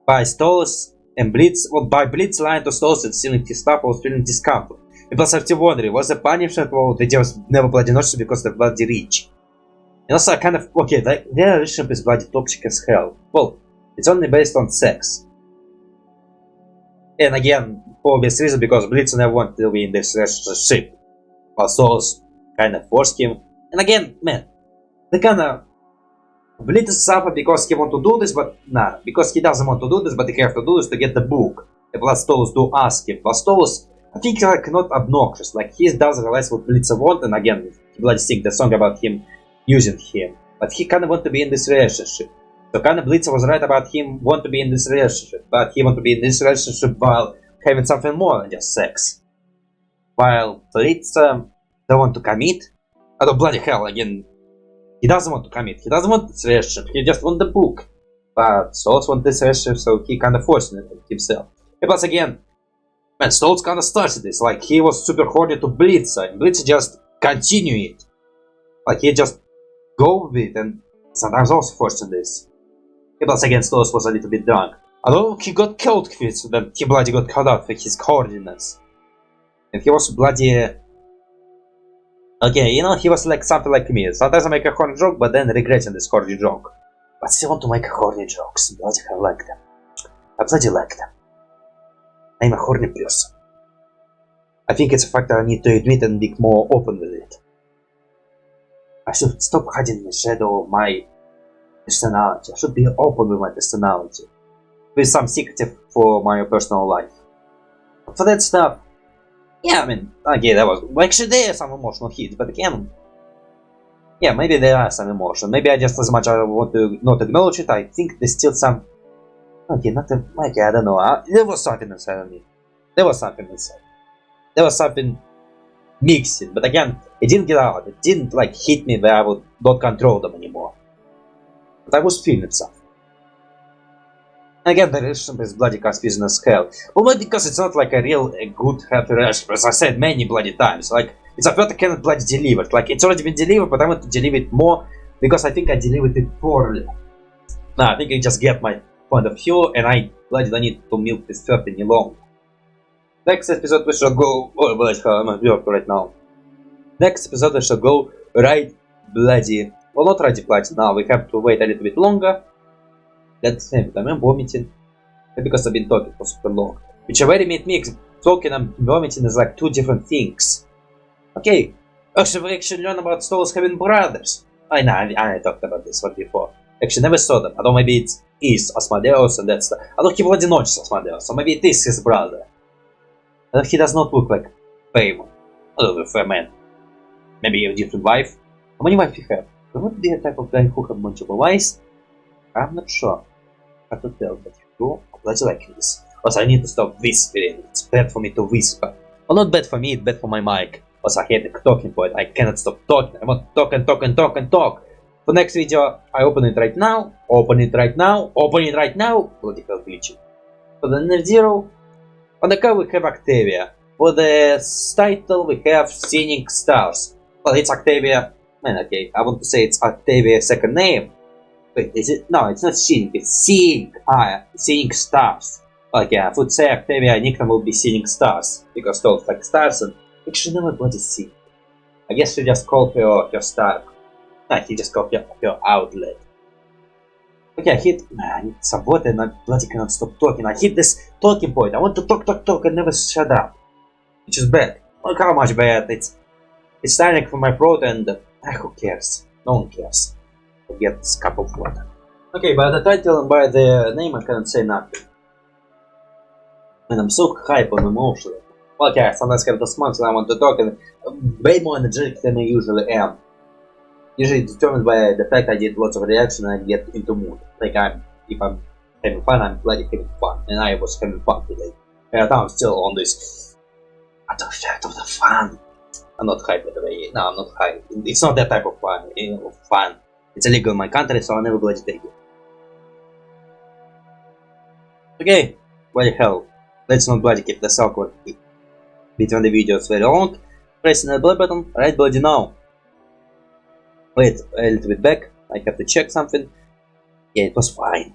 By Stolas and Blitz, well, by Blitz line to Stolas and stealing his stuff, I was feeling discomfort. And plus, I was wondering, was the punishment, well, they just never bloody notches because they're bloody rich. And also, I kind of, okay, like, their relationship is bloody toxic as hell. Well, it's only based on sex. And again, for obvious reason, because Blitz never wanted to be in this relationship. While Stolas kind of forced him. And again, man, they kind of Blitz suffer because he want to do this, but nah, because he doesn't want to do this, but he have to do this to get the book. And plus Stolas do ask him. Plus Stolas, I think he's like not obnoxious, like he does realize what Blitz wants, and again, he bloody sing the song about him using him. But he kind of want to be in this relationship. So kind of Blitz was right about him want to be in this relationship, but he want to be in this relationship while having something more than just sex. While Blitz don't want to commit. Oh bloody hell, again. He doesn't want to commit, he doesn't want this relationship, he just wants the book. But Stolas wants this relationship, so he kind of forcing it himself. And plus again, man, Stolas kind of started this, like he was super horny to Blitz, and Blitz just continue it. Like he just go with it, and sometimes also forcing this. And plus again, Stolas was a little bit drunk. Although he got killed with it, then he bloody got cut out for his horniness. And he was bloody... Okay, you know, he was like something like me. Sometimes I make a horny joke, but then regretting this horny joke. But still want to make horny jokes. Bloody I like them. I bloody like them. I'm a horny person. I think it's a fact that I need to admit and be more open with it. I should stop hiding in the shadow of my personality. I should be open with my personality. With some secretive for my personal life. But for that stuff, yeah, I mean, okay, that was... Actually, there are some emotional hits, but again... Yeah, maybe there are some emotion. Maybe I just as much I want to not acknowledge it, I think there's still some... Okay, not a... Okay, I don't know. There was something inside of me. There was something inside. There was something mixing, but again, it didn't get out. It didn't, like, hit me where I would not control them anymore. But I was feeling something. Again, the relationship is bloody confusing as hell. Well, not because it's not like a real good happy relationship, as I said many bloody times. Like, it's a plot I cannot bloody deliver. Like, it's already been delivered, but I want to deliver it more because I think I delivered it poorly. Nah, I think I just get my point of view, and I bloody don't need to milk this thread any longer. Next episode we shall go... Oh, bloody hell, I'm at work right now. Next episode we shall go right bloody... Well, not right bloody now, we have to wait a little bit longer. That's the same time I'm vomiting. Because I've been talking for super long. Which I very made mix. Talking and vomiting is like two different things. Okay. Actually, we actually learn about Stolas having brothers. I know, I talked about this one before. Actually, never saw them. Although maybe it is Asmodeus and that's the... Although he bloody noticed Asmodeus, so maybe it is his brother. And he does not look like Paimon. Although a fair man. Maybe a different wife. How many wives you have? Would be a type of guy who have multiple wives? I'm not sure. I could tell, but you bloody like this. Also, I need to stop whispering. It's bad for me to whisper. Well, not bad for me, it's bad for my mic. Also, I hate the talking point. I cannot stop talking. I want to talk and talk and talk and talk. For next video, I open it right now. Open it right now. Open it right now. Bloody hell glitching. For the Net Zero, on the cover we have Octavia. For the title we have Seeing Stars. Well, it's Octavia. Man, okay, I want to say it's Octavia's second name. Wait, is it? No, it's not Seeing, it's Seeing. Seeing Stars. Like, yeah, I would say Octavia nickname will be Seeing Stars. Because those like stars and... Actually, never bloody see. I guess she just called her star. Nah, he just called her outlet. Okay, I hit... Man, I need some water and I bloody cannot stop talking. I hit this talking point. I want to talk and never shut up. Which is bad. Look how much bad. It's tiring for my throat and... who cares? No one cares. I'll get this cup of water. Okay, by the title and by the name I cannot say nothing. And I'm so hype on emotionally. Okay, I sometimes have the smarts and I want to talk and way more energetic than I usually am. Usually determined by the fact I did lots of reaction and I get into mood. Like if I'm having fun, I'm bloody having fun. And I was having fun today. And I'm still on this artifact of the fun. I'm not high by the way. No, I'm not high. It's not that type of fun. It's illegal in my country, so I'll never bloody take it. Okay, bloody hell. Let's not bloody keep this awkward between the videos very long. Pressing the play button right bloody now. Wait a little bit back. I have to check something. Yeah, it was fine.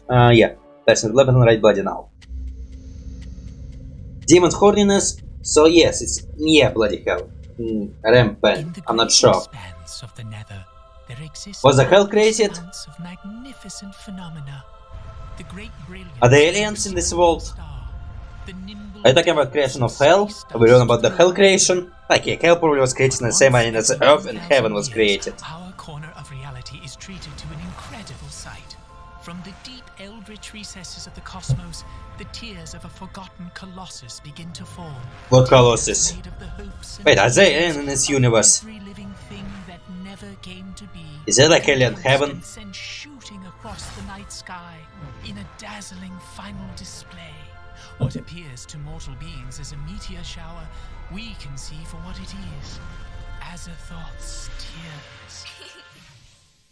Yeah, pressing the play button right bloody now. Demon horniness. So yes, it's bloody hell. Rampant. I'm not sure. Was the hell created? Are there aliens in this world? Are you talking about creation of hell? Are we learning about the hell creation? Like, yeah, hell probably was created in the same way as the earth and heaven was created. Our corner of reality is treated to an incredible sight. From the deep eldritch recesses of the cosmos, the tears of a forgotten colossus begin to fall. What colossus? Wait, are there aliens in this universe? Is there like alien heaven? Sent shooting across the night sky in a dazzling final display. What appears to mortal beings as a meteor shower, we can see for what it is. Azathoth's tears.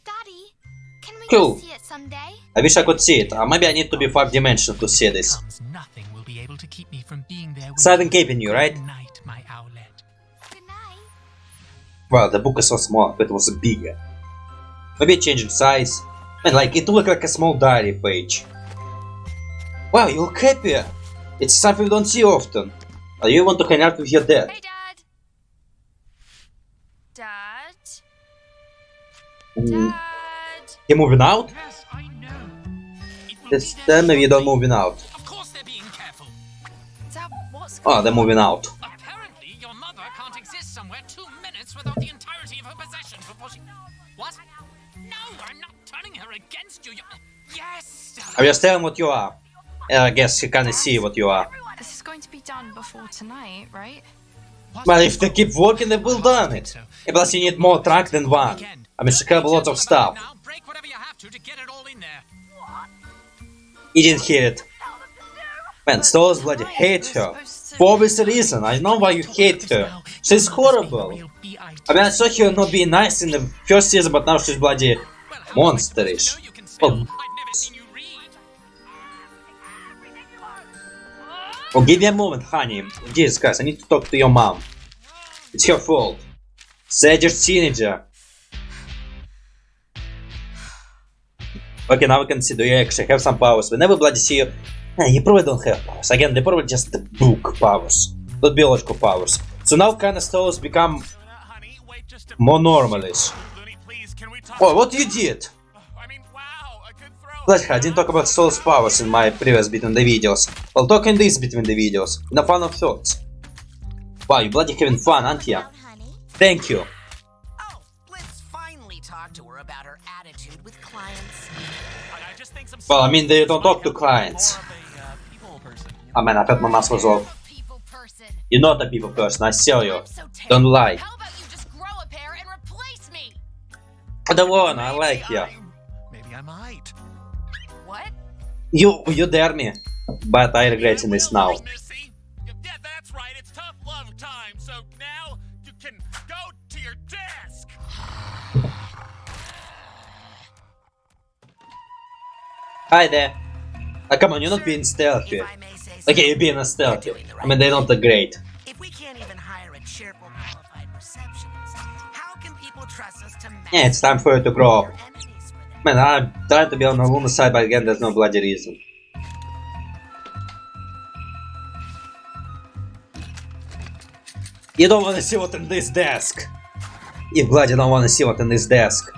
Daddy, can we Cool. go see it someday? I wish I could see it. Maybe I need to be 5 dimensional to see this. Nothing will be able to keep me from being there with Silent keeping you, right? Good night, my owlet. Good night. Wow, the book is so small, but it was bigger. Maybe it changed size. Man, like, it looked like a small diary page. Wow, you look happier! It's something we don't see often. Or you want to hang out with your dad? Hey, Dad. Dad. Mm. Dad. You moving out? Yes, I know. This time maybe they're moving out. Of course they're being careful. Dad, what's Oh, they're moving out. Apparently, your mother can't exist somewhere 2 minutes without the entirety of her possessions before she... What? No, I'm not turning her against you. Yes! I'm just telling what you are. I guess you can't see what you are. This is going to be done before tonight, right? Well, if they keep working, they will done it. And plus, you need more truck than one. I mean, she have a lot of stuff. Now, break whatever you have to get it all in there. You didn't hear it. Man, Stores bloody hate her. For obvious reason. I know why you hate her. She's horrible. I mean, I saw her not being nice in the first season, but now she's bloody monsterish. Oh, oh, give me a moment, honey. Jesus Christ, I need to talk to your mom. It's her fault. Sadist teenager. Okay, now we can see, do you actually have some powers? We never bloody see you. Nah, you probably don't have powers. Again, they probably just the book powers. Not biological powers. So now kinda Stores become more normalish. Oh, what you did? Like, I didn't talk about Stores powers in my previous between the videos. I'll talk in this between the videos. In a fun of thoughts. Wow, you bloody having fun, aren't you? Thank you. Oh, let's finally talk to her about her attitude with clients. Well, I mean, they don't talk to clients. Oh man, I thought my mask was off. You're not a people person, I tell you. Don't lie. How about you just grow a pair and replace me? I don't wanna, I like you. Maybe I might. What? You dare me. But I regretting this now. Yeah, that's right. It's tough love time. So now you can go to your desk. Hi there. Come on, you're not being stealthy. Okay, you're being a stealthy. I mean, they're not that great. If we can't even hire a cheerful, qualified receptionist, how can people trust us to Yeah, it's time for you to grow up. Man, I'm trying to be on the Luna side, but again, there's no bloody reason. You don't wanna see what's in this desk. You bloody don't wanna see what's in this desk.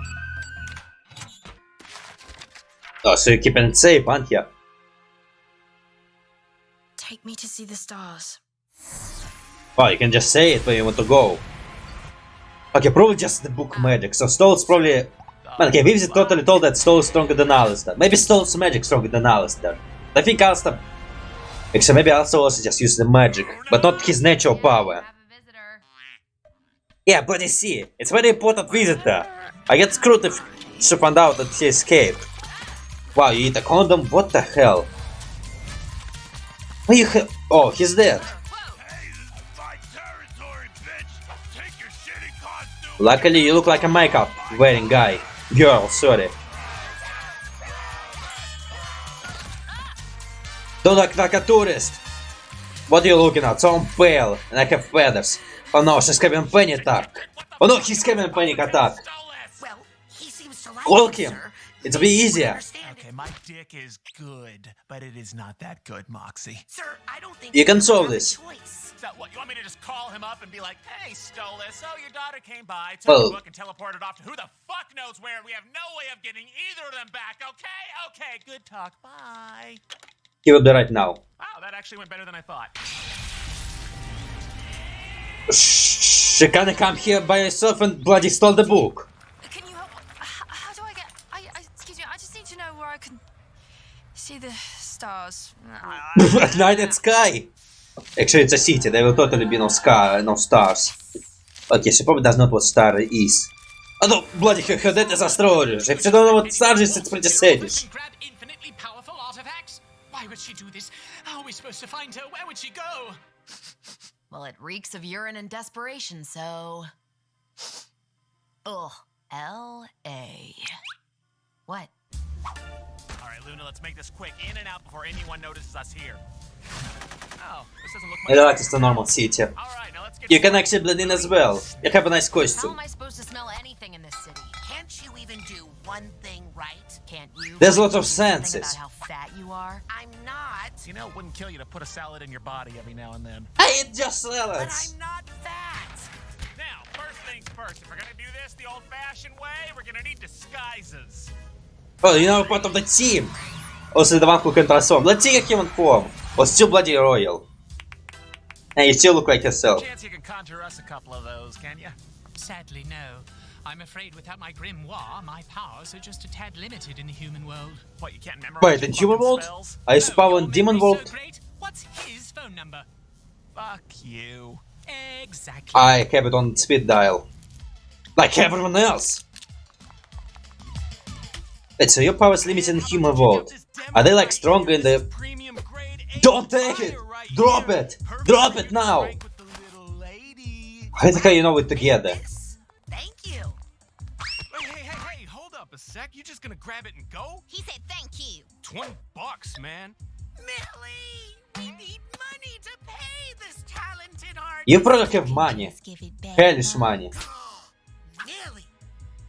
Oh, so you're keeping it safe, aren't you? Take me to see the stars. Oh, you can just say it where you want to go. Okay, probably just the book magic. So Stoll's probably... Man, okay, Vives totally told that Stoll is stronger than Alistair. Maybe Stoll's magic stronger than Alistair. I think Alistair... Actually, maybe Alistair also just used the magic, but not his natural power. Yeah, but you see, it's very important visitor. I get screwed if she found out that he escaped. Wow, you eat a condom? What the hell? Why you oh, he's dead. Hey, this is my territory, bitch. Take your shitty costume. Luckily, you look like a makeup wearing guy. Girl, sorry. Don't look like a tourist. What are you looking at? So I'm pale and I have feathers. Oh no, she's having panic attack. Oh no, he's having panic attack. Well, he seems to like Cloak it, him. sir. It'll be easier. Understand it. Okay, my dick is good, but it is not that good, Moxie. Sir, I don't think You can have solve a this. choice. So what, you want me to just call him up and be like, hey, Stolas, oh, your daughter came by, took Well- the book and teleported off to who the fuck knows where, and we have no way of getting either of them back, okay? Okay, good talk, bye. He will be right now. Wow, that actually went better than I thought. She can't come here by herself and bloody stole the book. Can you help? How do I get? Excuse me. I just need to know where I can see the stars. At night at sky. Actually, it's a city. There will totally be no sky, no stars. Okay, she probably does not know what star is. Oh no, bloody her dad is astrologer. If she don't know what stars is, it's pretty saddish. Grab infinitely powerful artifacts? Why would she do this? How are we supposed to find her? Where would she go? Well, it reeks of urine and desperation, so... Ugh. L.A. What? All right, Luna, let's make this quick. In and out before anyone notices us here. Oh, this doesn't look I much. like it's the normal city. All right, now let's get You can actually blend in as well. You have a nice How costume. am I supposed to smell anything in this city? Can't you even do one thing right? Can't you? There's lots of Think senses. about how fat you are? I'm not. You know, it wouldn't kill you to put a salad in your body every now and then. I eat just But salads. I'm not fat. Now, first things first, if we're gonna do this the old-fashioned way, we're gonna need disguises. Oh, you're now part of the team. Also the one who can transform. Let's see your human form. Or still bloody royal. And you still look like yourself. Chance you can conjure us a couple of those, can you? Sadly, no. I'm afraid without my grimoire, my powers are just a tad limited in the human world. What, you can't memorize Wait, your in human fucking world? spells? I use power in your demon memory's world. so great. What's his phone number? Fuck you. Exactly. I have it on speed dial. Like everyone else. Wait, so your power is limited in human world. Are they like stronger in the... Premium grade A Don't take it! fire right Drop here. it! Perfect Drop it now! rank with the little lady. How the hell you know it together? Yes. Thank you. Hey, hold up a sec. You just gonna grab it and go? He said thank you. $20, man. Millie, we need money to pay this talented artist. You probably have money. Just give it back. Hellish money. Millie,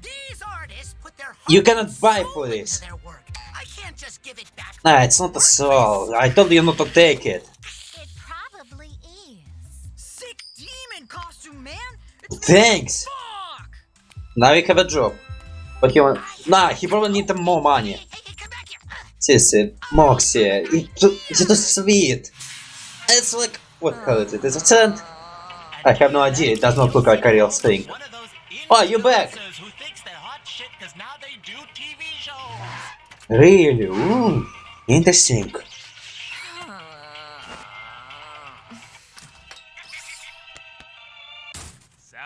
these artists put their heart You cannot and buy soul for into this. their work. I can't just give it back. Nah, it's not a soul. I told you not to take it. It probably is. Sick demon costume, man. Thanks. Fuck. Now you have a job. But he want... Nah, he probably needs more money. Hey, come back here. Sissy, Moxie, it's too sweet. It's like... What color is it? Is it sand? I have no idea. It does not look like a real thing. One of those Oh, you're back. influencers who thinks they're hot shit because now they do TV shows. Really? Ooh, interesting. So?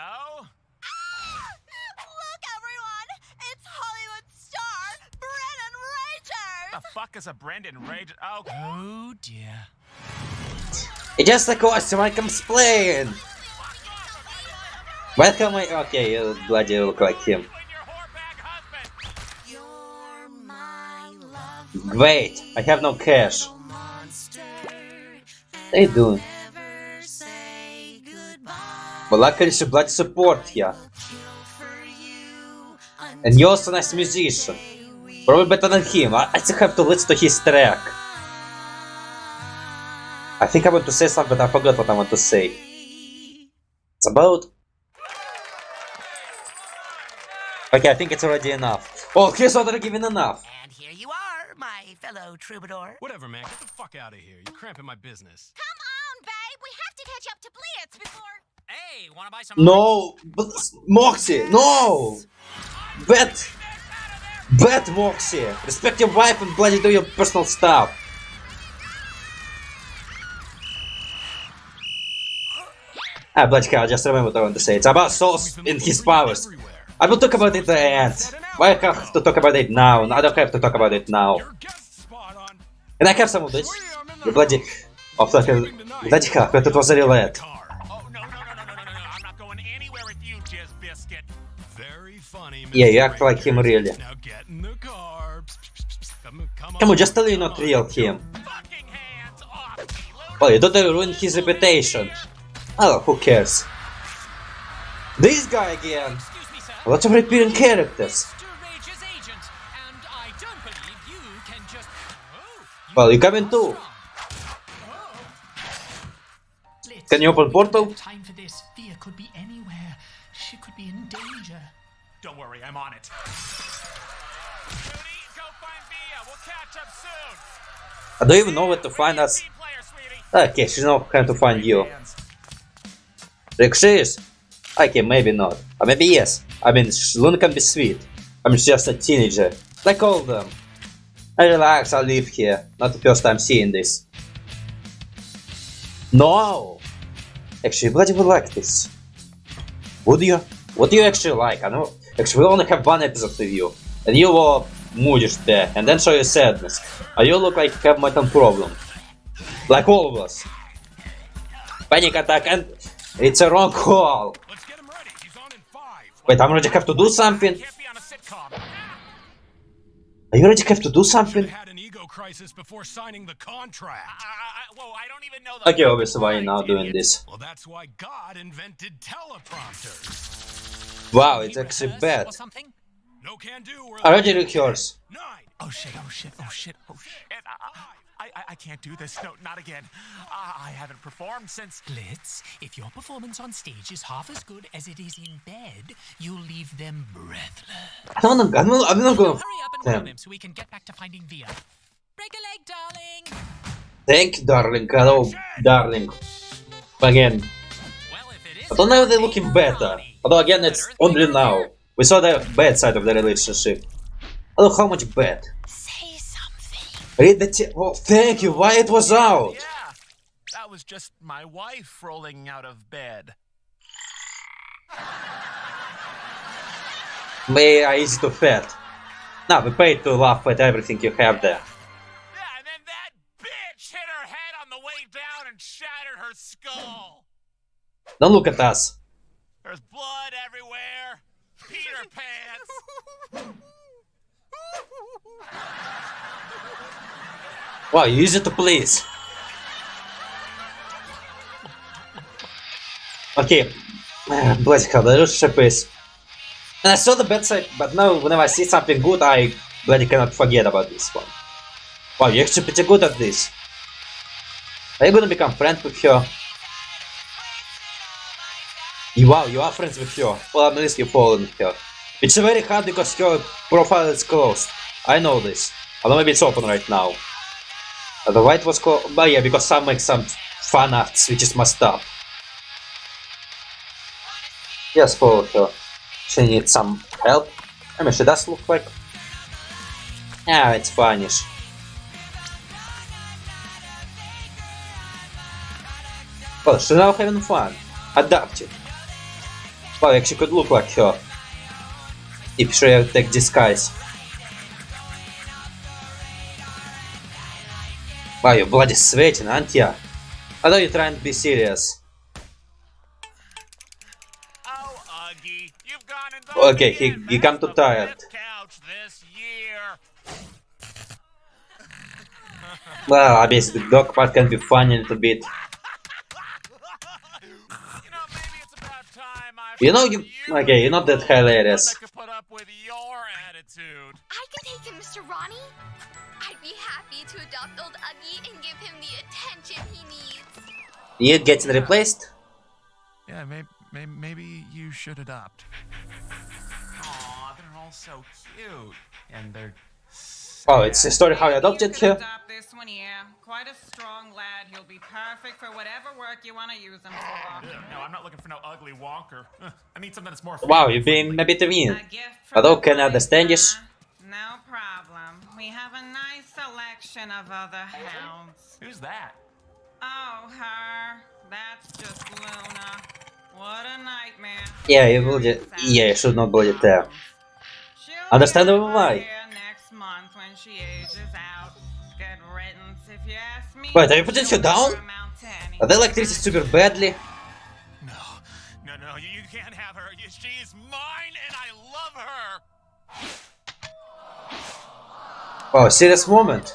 Look, everyone! It's Hollywood star Brennan Rogers! The fuck is a Brendan Rage? Oh, Oh dear. It's just a costume, I can explain. Welcome my... Okay, you bloody look like him. and your whoreback husband. You're my love. Wait, I have no cash. Monster. What are you doing? Never say goodbye. But luckily she bloody support here. Kill for you. And you're also a nice musician. Probably better than him. I still have to listen to his track. I think I want to say something, but I forgot what I want to say. It's about... Okay, I think it's already enough. Oh, he's already given enough. And here you are, my fellow troubadour. Whatever, man. Get the fuck out of here. You're cramping my business. Come on, babe! We have to catch up to Blitz before... Hey, wanna buy some? No! But Moxie, no! Bet Moxie! Respect your wife and bloody do your personal stuff. Ah, bloody hell, I just remember what I want to say. It's about souls in his powers. I will talk about it at the end. Why I have to talk about it now? I don't have to talk about it now. And I have some of this. You bloody... Oh, fucking... Bloody hell, but it was a real ad. Oh, no, I'm not going anywhere with you, Jizz Biscuit. Very funny, Yeah, you act like him really. Now get in the car. Come on, just tell you not real him. Fucking hands off me, Well, you don't ruin his reputation. Oh, who cares? This guy again! Lots of repeating characters. Well, you come in too. Can you open portal? Time for this. Via could be anywhere. She could be in danger. Don't worry, I'm on it. Rudy, go find Via. We'll catch up soon. I don't even know where to find us. Okay, she knows how to find you. Rick, she is? Okay, maybe not. Or maybe yes. I mean, Luna can be sweet. I mean, she's just a teenager. Like all of them. I relax, I'll live here. Not the first time seeing this. No! Actually, bloody would like this. Would you? What do you actually like? I know. Actually, we only have one episode with you. And you were moody there, and then show your sadness. And you look like you have mental problem. Like all of us. Panic attack, and it's a wrong call. Wait, I already have to do something? I already have to do something? Okay, obviously why you're now doing this. Well, that's why God invented teleprompters. Wow, it's actually bad. No can do. Already recurs. Oh shit. I can't do this. No, not again. I haven't performed since... Blitz, if your performance on stage is half as good as it is in bed, you'll leave them breathless. I'm not gonna... Hurry up and grab him so we can get back to finding Via. Break a leg, darling. Thank you, darling. Hello, darling. Again. I don't know if they're looking better. Although again, it's only now. We saw the bad side of the relationship. Oh, how much bad. Read the oh, thank you, why it was out? Yeah, that was just my wife rolling out of bed. They are easy to fat. Now we paid to laugh at everything you have there. Yeah, and then that bitch hit her head on the way down and shattered her skull. Don't look at us. There's blood everywhere. Peter Pants. Wow, easy to please. Okay. Bloody hell, the relationship is... And I saw the bad side, but now whenever I see something good, I bloody cannot forget about this one. Wow, you're actually pretty good at this. Are you gonna become friends with her? Wow, you are friends with her. Well, at least you follow her. It's very hard because her profile is closed. I know this. Although maybe it's open right now. The white was closed. But yeah, because some make some fan arts, which is messed up. Yes, follow her. She needs some help. I mean, she does look like... Yeah, it's funnish. Well, she's now having fun. Adapted. Well, actually could look like her. If she take disguise. Wow, you're bloody sweating, aren't ya? I thought you're trying to be serious. Oh, Uggy, you've gone and Okay, he come too tired. couch this year. Well, obviously the dog part can be funny a little bit. You know, you... Okay, you're not that hilarious. I can take him, Mr. Ronnie. I'd be happy to adopt old Uggy and give him the attention he needs. You getting replaced? Yeah, maybe you should adopt. Aw, they're all so cute. And they're... Oh, it's a story how you adopted her? Adopt this one, yeah. Quite a strong lad. He'll be perfect for whatever work you want to use him for. No, I'm not looking for no ugly wonker. I need something that's more... Wow, you're being a bit mean. Although, can I understand this? No problem. We have a nice selection of other hounds. Who's that? Oh, her. That's just Luna. What a nightmare. Yeah, it should not bloody there. Understandable why. Next month when she ages out. Good riddance if you ask me. Wait, are you putting her down? Are they like treated super badly? No, you can't have her. She's mine and I love her. Oh, serious moment.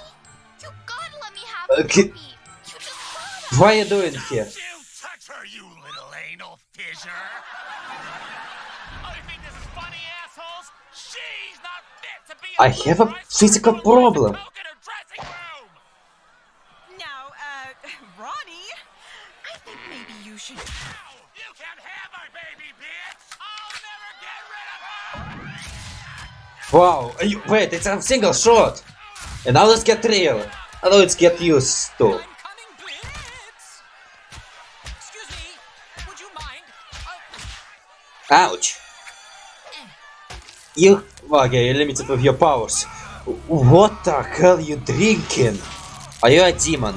You gotta let me have a Okay. puppy. You just gotta. What are you doing here? You touch her, you little anal fissure. Oh, you think this is funny, assholes? She's not fit to be I have a physical problem. Ronnie, I think maybe you should. Ow! You can't have my baby, bitch! I'll never get rid of her! Wow, wait, it's a single shot. And now let's get real. Now let's get used to. Excuse me, would you mind? Ouch. You... Okay, you're limited with your powers. What the hell are you drinking? Are you a demon?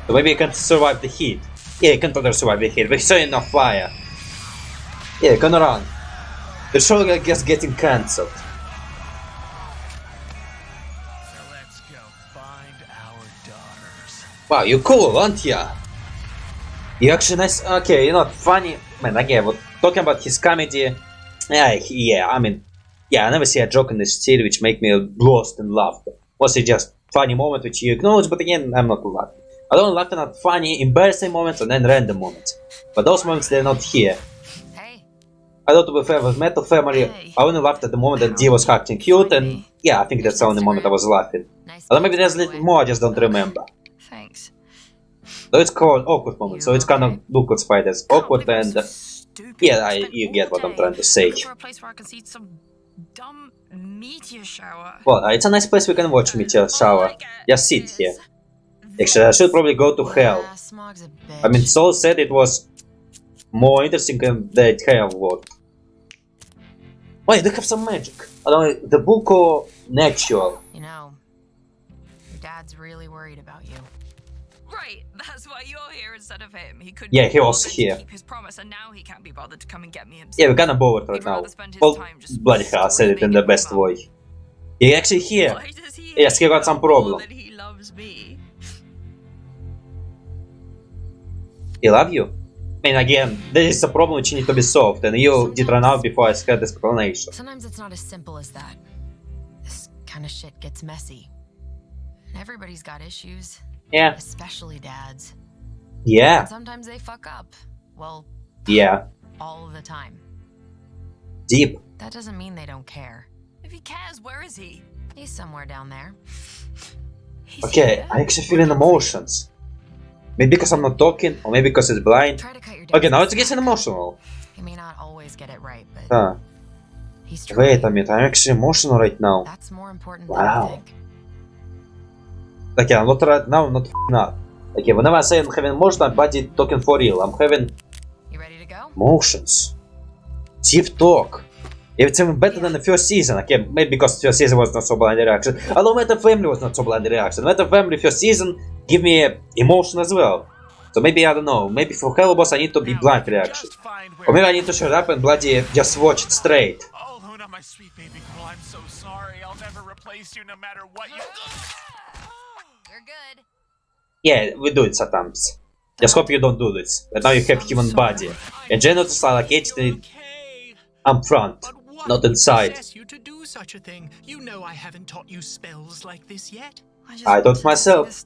So maybe you can survive the heat. Yeah, you can totally survive the heat. We're so enough fire. Yeah, you can run. The show, I guess, getting cancelled. So let's go find our daughters. Wow, you cool, aren't ya? You actually nice. Okay, you're not funny. Man, again, what, talking about his comedy. Yeah, I mean, yeah, I never see a joke in this series which make me lost in laughter. Mostly just funny moment which you acknowledge, but again, I'm not laughing. I don't laugh at funny, embarrassing moments and then random moments. But those moments, they're not here. Hey. I thought to be fair with Metal Family, I only laughed at the moment that Dee was acting cute, and yeah, I think that's the only moment I was laughing. Or maybe there's a little more, I just don't remember. Thanks. So it's called awkward moment, so it's kind of look what's fine as awkward and... yeah, you get what I'm trying to say. For a place where I can see some dumb meteor shower. Well, it's a nice place we can watch meteor shower. Just sit here. Actually, I should probably go to hell. I mean, Soul said it was more interesting than hell was. Wait, they have some magic. I don't know, the book or natural. You know, your dad's really worried about you. Right, that's why you're here instead of him. He could. Yeah, he was here. Keep his promise, and now he can't be bothered to come and get me himself. Yeah, we're kinda bored right now. Well, bloody hell, I said it in the best way. He actually here. Yes, he got some problem. He loves me. He love you? I mean, again, there is a problem which need to be solved, and you did run out before I had this explanation. Sometimes it's not as simple as that. This kind of shit gets messy. And everybody's got issues. Yeah. Especially dads. Yeah. And sometimes they fuck up. Well, yeah. All the time. Deep. That doesn't mean they don't care. If he cares, where is he? He's somewhere down there. Okay, I actually feel emotions. Maybe because I'm not talking, or maybe because it's blind. Okay, now it's getting emotional. He may not always get it right, but Huh. he's Wait a minute, I'm actually emotional right now. That's more important wow. than I think. Okay, I'm not right now, I'm not f***ing up. Okay, whenever I say I'm having emotion, I'm body talking for real. I'm having... You ready to go? Emotions. Deep talk. It's even better than the first season. Okay, maybe because the first season was not so blind reaction. Although Meta Family was not so blind reaction. Meta Family first season give me emotion as well. So maybe, I don't know, maybe for HELLUVA I need to be blind reaction. Or maybe I need to shut up and bloody just watch it straight. Oh, Luna, my sweet baby girl, I'm so sorry. I'll never replace you no matter what you... You're good. Yeah, we do it sometimes. Just hope you don't do this. But now you have human body. And genitals are located up front, not inside. You to do such a thing. You know I haven't taught you spells like this yet. I taught myself.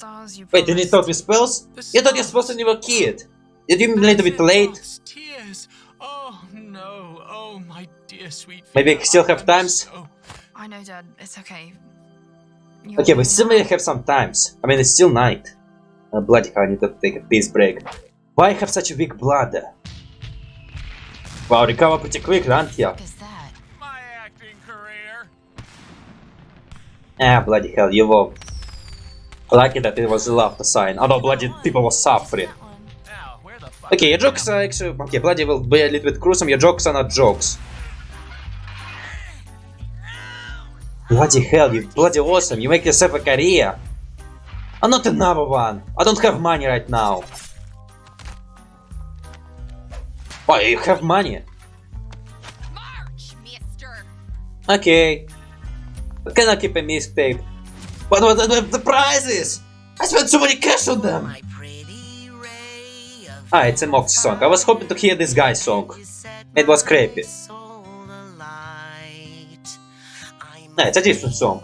Wait, you didn't taught me spells? You thought you were supposed to when you were a kid. Did you a little bit late? Tears. Oh no. Oh my dear sweet. Maybe I still have times? I know, Dad. It's okay. Okay, we still may have some times. I mean, it's still night. Bloody hell, I need to take a piss break. Why I have such a big bladder? Wow, recover pretty quick, aren't you? My acting career. Ah, bloody hell, you were... Lucky that it was a laughter sign. Although bloody people were suffering. Okay, your jokes are actually... Okay, bloody will be a little bit gruesome, your jokes are not jokes. Bloody hell, you bloody awesome, you make yourself a career. I'm not another one. I don't have money right now. Why, you have money? Okay. But can I keep a mixtape? What were the prizes? I spent so many cash on them! Ah, it's a Moxie song. I was hoping to hear this guy's song. It was creepy. No, it's a different song.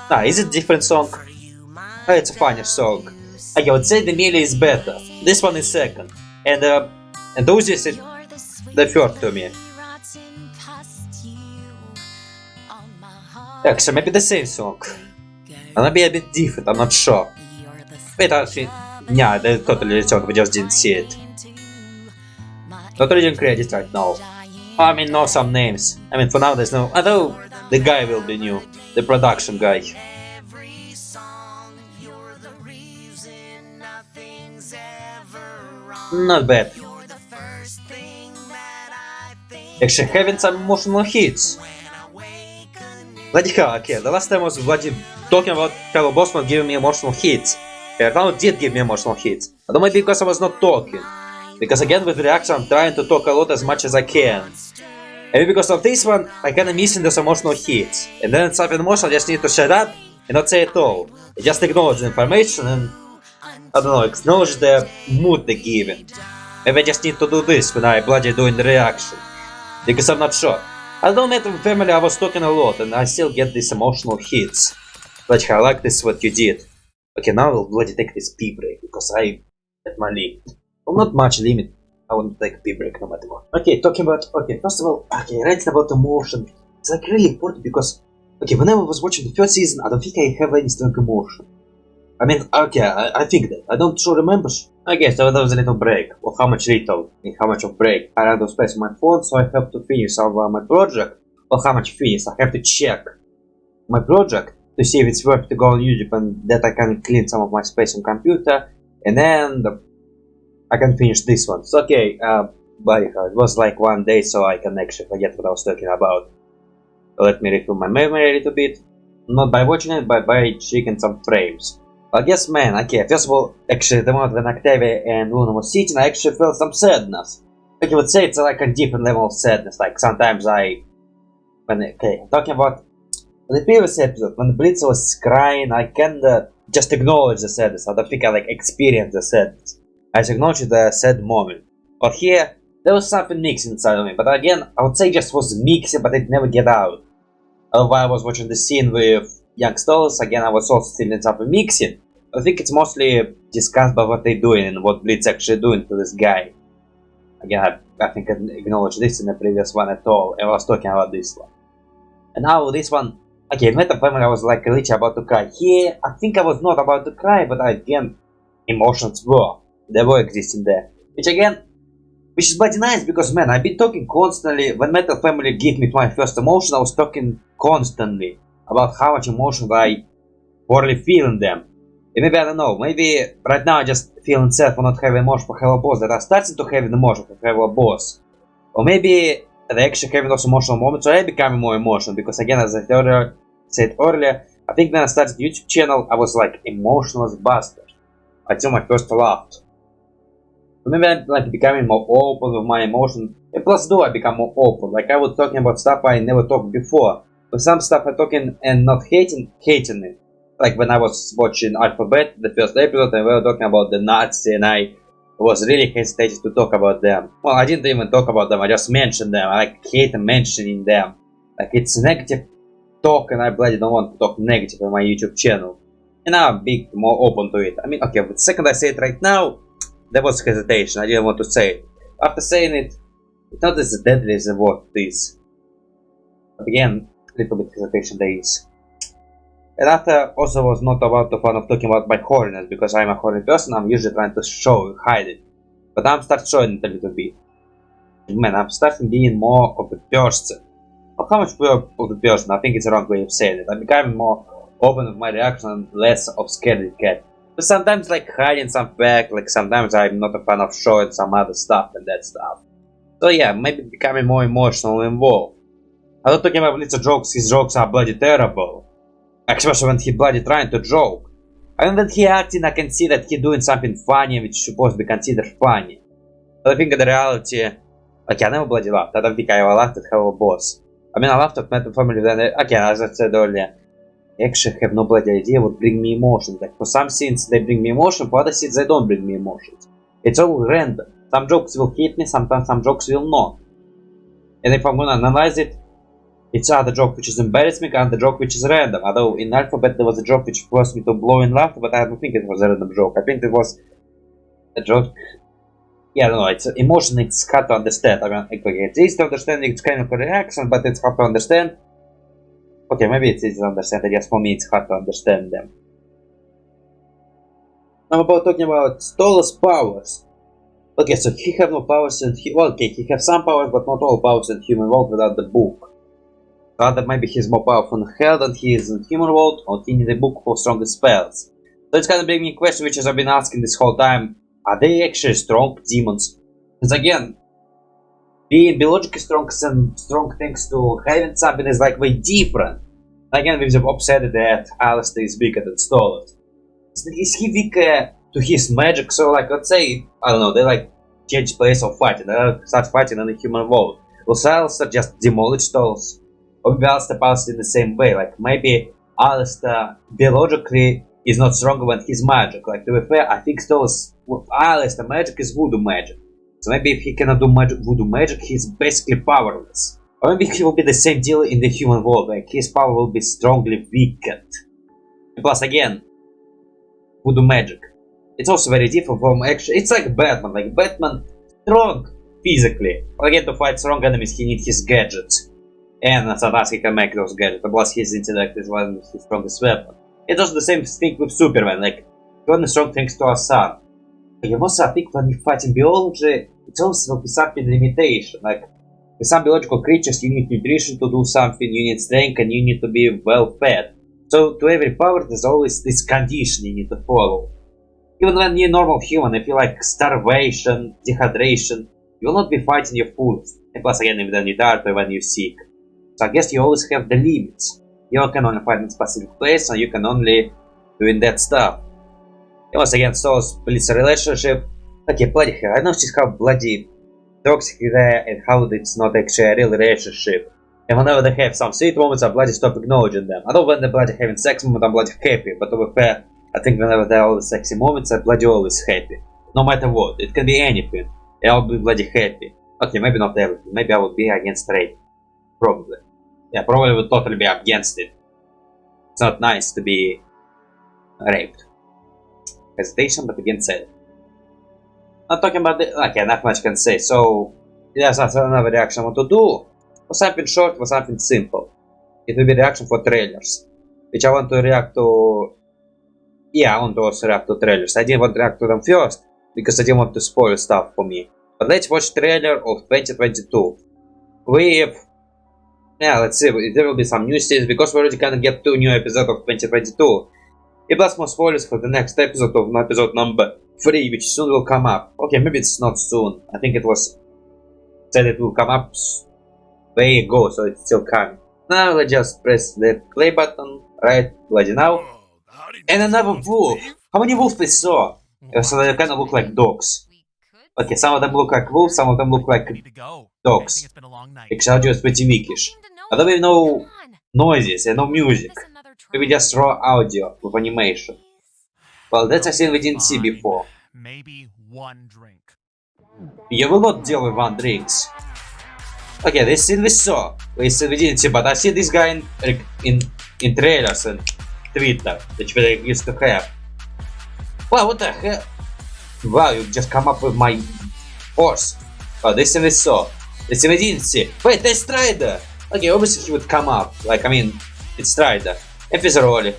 Ah, is it a different song? Oh, it's a funny song. I would say the Melee is better. This one is second. And Uzi is the third to me. Actually, maybe the same song. Or maybe a bit different, I'm not sure. Wait, actually, yeah, they're totally returned, we just didn't see it. Not reading credit right now. I mean, know some names. I mean, for now there's no... Although, the guy will be new. The production guy. Not bad. Actually, having some emotional hits. Bloody hell, okay, the last time was bloody talking about Hello Boss not giving me emotional hits. Right now it did give me emotional hits. Although maybe because I was not talking. Because again with reaction I'm trying to talk a lot as much as I can. Maybe because of this one I kinda missing those emotional hits. And then it's something emotional, I just need to shut up and not say at all. I just acknowledge the information and I don't know, acknowledge the mood they're giving. Maybe I just need to do this when I bloody doing the reaction. Because I'm not sure. I don't matter with family, I was talking a lot and I still get these emotional hits. But I like this what you did. Okay, now I'll bloody take this pee break because I at my limit. Well, not much limit. I want to take a pee break no matter what. Okay, talking about, okay, first of all, okay, writing about emotion. It's like really important because, okay, whenever I was watching the first season, I don't think I have any strong emotion. I mean, okay, I think that. I don't sure remember. I guess there was a little break. Or how much little, and how much of break. I ran out of space on my phone, so I have to finish my project. Or how much finish. I have to check my project to see if it's worth to go on YouTube and that I can clean some of my space on computer. And then I can finish this one. So okay, but it was like 1 day, so I can actually forget what I was talking about. So let me refill my memory a little bit. Not by watching it, but by checking some frames. I guess, man, okay, first of all, actually, the moment when Octavia and Luna was sitting, I actually felt some sadness. Like you would say, it's like a different level of sadness. Like sometimes okay, talking about the previous episode, when Blitz was crying, I kinda just acknowledge the sadness. I don't think I like experienced the sadness. I just acknowledged the sad moment. But here, there was something mixed inside of me. But again, I would say just was mixing, but it never get out. While I was watching the scene with young stars, again I was also feeling something mixing. I think it's mostly discussed by what they're doing and what Blitz actually doing to this guy. Again, I think I acknowledged this in the previous one at all, and I was talking about this one. And now this one, okay, in Meta Family I was like literally about to cry. Here, I think I was not about to cry, but again, emotions were. They were existing there. Which is bloody nice, because man, I've been talking constantly. When Metal Family gave me my first emotion, I was talking constantly about how much emotion I poorly feel in them. And maybe, I don't know, maybe right now I just feel sad for not having emotion for Hello Boss, that I'm starting to have an emotion for Hello Boss. Or maybe they actually having those emotional moments, so I becoming more emotional, because again, as I said earlier, I think when I started the YouTube channel, I was like emotional as a bastard. Until my first laugh. Maybe I'm like becoming more open with my emotions. And plus I become more open. Like I was talking about stuff I never talked before. But some stuff I'm talking and not hating it. Like when I was watching Alphabet, the first episode, and we were talking about the Nazi, and I was really hesitating to talk about them. Well, I didn't even talk about them, I just mentioned them. I like hate mentioning them. Like it's negative talk, and I bloody don't want to talk negative on my YouTube channel. And now I'm big more open to it. I mean, okay, but the second I say it right now, there was hesitation, I didn't want to say it. After saying it, it's not as deadly as what it is. But again, a little bit hesitation there is. And after also was not about the fun of talking about my horniness, because I'm a horny person, I'm usually trying to hide it. But I'm starting showing it a little bit. Man, I'm starting being more of a person. Or how much more of a person, I think it's the wrong way of saying it. I'm becoming more open with my reaction and less of scared cat. But sometimes like hiding some fact, like sometimes I'm not a fan of showing some other stuff and that stuff. So yeah, maybe becoming more emotional involved. I'm not talking about little jokes, his jokes are bloody terrible. Especially when he bloody trying to joke. I mean when he acting, I can see that he doing something funny which is supposed to be considered funny. But I think in the reality, okay, I never bloody laughed. I don't think I ever laughed at Hello Boss. I mean, I love to met the family then, again, as I said earlier, I actually have no bloody idea what bring me emotions. Like, for some scenes they bring me emotion, for other scenes they don't bring me emotions. It's all random. Some jokes will hit me, sometimes some jokes will not. And if I'm gonna analyze it, it's either joke which is embarrassing and the joke which is random. Although in Alphabet there was a joke which forced me to blow in laughter, but I don't think it was a random joke. I think it was a joke. Yeah, I don't know, it's emotion, it's hard to understand. I mean, it's easy to understand, it's kind of a reaction, but it's hard to understand. Okay, maybe it's easy to understand, I guess for me it's hard to understand them. I'm about talking about Stolas' powers. Okay, so he have no powers and he have some powers, but not all powers in human world without the book. So either maybe he's more powerful in hell than he is in human world, or he needs a book for stronger spells. So it's kind of bringing me a question which I've been asking this whole time. Are they actually strong demons? Because again, being biologically strong and strong thanks to having something is like way different. Again, we've upset that Alistair is weaker than Stolas. Is he weaker to his magic? So like, let's say, I don't know, they like change place of fighting, they start fighting in the human world. Will Alistair just demolish Stolas? Or maybe Alistair passed in the same way, like maybe Alistair biologically is not stronger than his magic. Like, to be fair, I think Stolas, Alistair magic is voodoo magic. So maybe if he cannot do voodoo magic, he's basically powerless. Or maybe he will be the same deal in the human world, like his power will be strongly weakened. And plus again, voodoo magic. It's also very different from actually, it's like Batman strong physically. But again, to fight strong enemies he needs his gadgets. And sometimes he can make those gadgets, plus his intellect is one of his strongest weapons. It's also the same thing with Superman, like, he only strong thanks to our sun. Like, also I think when you fight in biology, it also will be something limitation, like, with some biological creatures you need nutrition to do something, you need strength and you need to be well fed. So to every power there's always this condition you need to follow. Even when you're a normal human, if you like starvation, dehydration, you will not be fighting your food. And plus again, when you're tired or when you're sick. So I guess you always have the limits. You can only fight in a specific place and you can only doing that stuff. And once again, Stolas splits a relationship. Okay, bloody hell, I noticed how bloody toxic there and how it's not actually a real relationship. And whenever they have some sweet moments, I bloody stop acknowledging them. I don't when they're bloody having sex moment, I'm bloody happy, but to be fair, I think whenever there are all the sexy moments, I'm bloody always happy. No matter what, it can be anything, and I'll be bloody happy. Okay, maybe not everything, maybe I would be against rape. Probably. Yeah, probably would totally be against it. It's not nice to be raped. Hesitation, but again said. Not talking about the... Okay, not much can say, so... Yeah, that's another reaction I want to do. For something short, for something simple. It will be reaction for trailers. Which I want to react to... Yeah, I want to also react to trailers. I didn't want to react to them first, because I didn't want to spoil stuff for me. But let's watch trailer of 2022. We have... Yeah, let's see, there will be some new scenes, because we already gonna get 2 new episodes of 2022. And plus more spoilers for the next episode of episode number 3, which soon will come up. Okay, maybe it's not soon. I think it was said it will come up way ago, so it's still coming. Now let's just press the play button right bloody now. And another wolf! How many wolves we saw? So they kinda look like dogs. Okay, some of them look like wolves, some of them look like dogs. Actually, is pretty weakish. I don't even know noises and no music. Maybe just raw audio with animation. Well, that's a scene we didn't see before. Maybe one drink. You will not deal with one drinks. Okay, this scene we saw. This scene we didn't see, but I see this guy in trailers and Twitter, which we used to have. Wow, what the hell? Wow, you just come up with my horse. Oh, this scene we saw. This scene we didn't see. Wait, there's Strider! Okay, obviously he would come up. Like, I mean, it's Strider. If it's Rolly.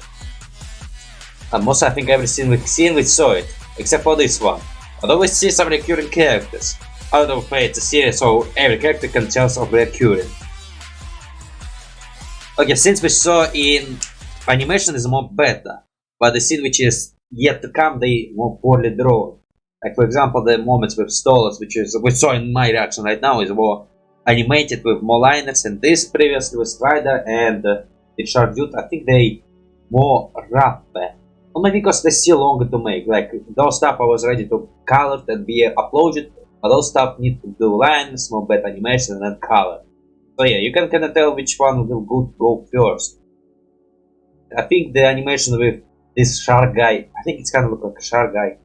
Most I think every scene we've seen, we saw it. Except for this one. But always see some recurring characters. Out of way, it's a series, so every character can tell of recurring. Okay, since we saw in animation is more better. But the scene which is yet to come, they more poorly drawn. Like for example, the moments with Stolas, which is we saw in my reaction right now, is more animated with more liners, and this previously with Strider and the Shark Dude. I think they more rougher. Well, maybe because they're still longer to make. Like those stuff I was ready to color and be uploaded, but those stuff need to do lines, more better animation and then color. So So yeah, you can kind of tell which one will go first. I think the animation with this shark guy, I think it's kind of look like a shark guy.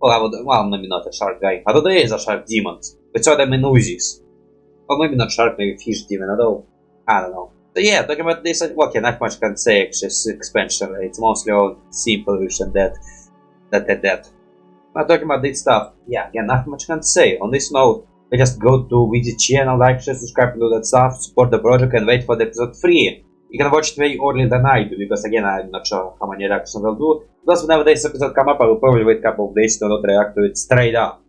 Well, maybe not a shark guy. Although there is a shark demon. We saw them in Uzis. Or maybe not shark, maybe fish demon, although I don't know. So yeah, talking about this, okay, not much can say actually, it's expansion, it's mostly all simple and that. But talking about this stuff, yeah, again, not much can say. On this note, we just go to visit channel, like, share, subscribe, and do that stuff, support the project, and wait for the episode 3. You can watch it way earlier than I do, because again, I'm not sure how many reactions I'll do. Plus, whenever this episode come up, I will probably wait a couple of days to not react to it straight up.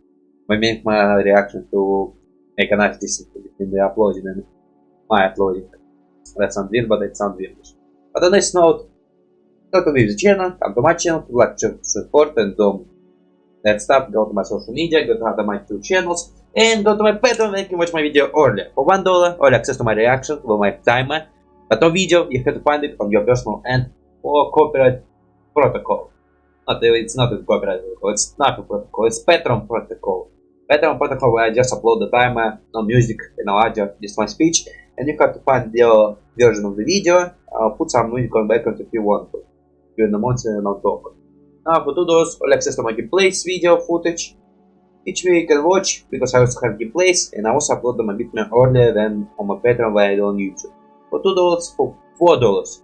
I make my reaction to make a nice distance between the uploading and my uploading. That sounds weird, but it sounds weird. But on this note, go to the channel, come to my channel, to like, support, and that stuff. Go to my social media, go to other my 2 channels, and go to my Patreon where you can watch my video earlier. For $1, early access to my reaction with my timer. But on video, you have to find it on your personal end for copyright protocol. It's not a copyright protocol, it's not a protocol, it's Patreon protocol. Patreon protocol where I just upload the timer, no music, no audio, just my speech. And you have to find your version of the video, put some music on background if you want to. During the months and not talk. Now for $2, all access to my gameplays, video footage. Each week you can watch, because I also have gameplays, and I also upload them a bit more earlier than on my Patreon where I do on YouTube. For $2, for $4,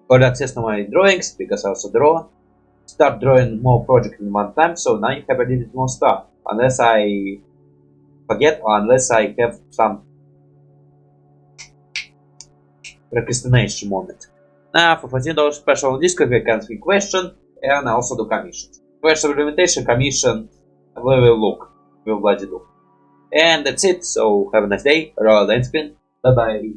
all access to my drawings, because I also draw. Start drawing more projects in one time, so now you have a little more stuff. Unless I forget, or unless I have some procrastination moment. Now for $14 special on Discord, we can ask question, and I also do commissions. Question implementation, commission, we will look. We will bloody do. And that's it, so have a nice day, royal end screen, bye bye.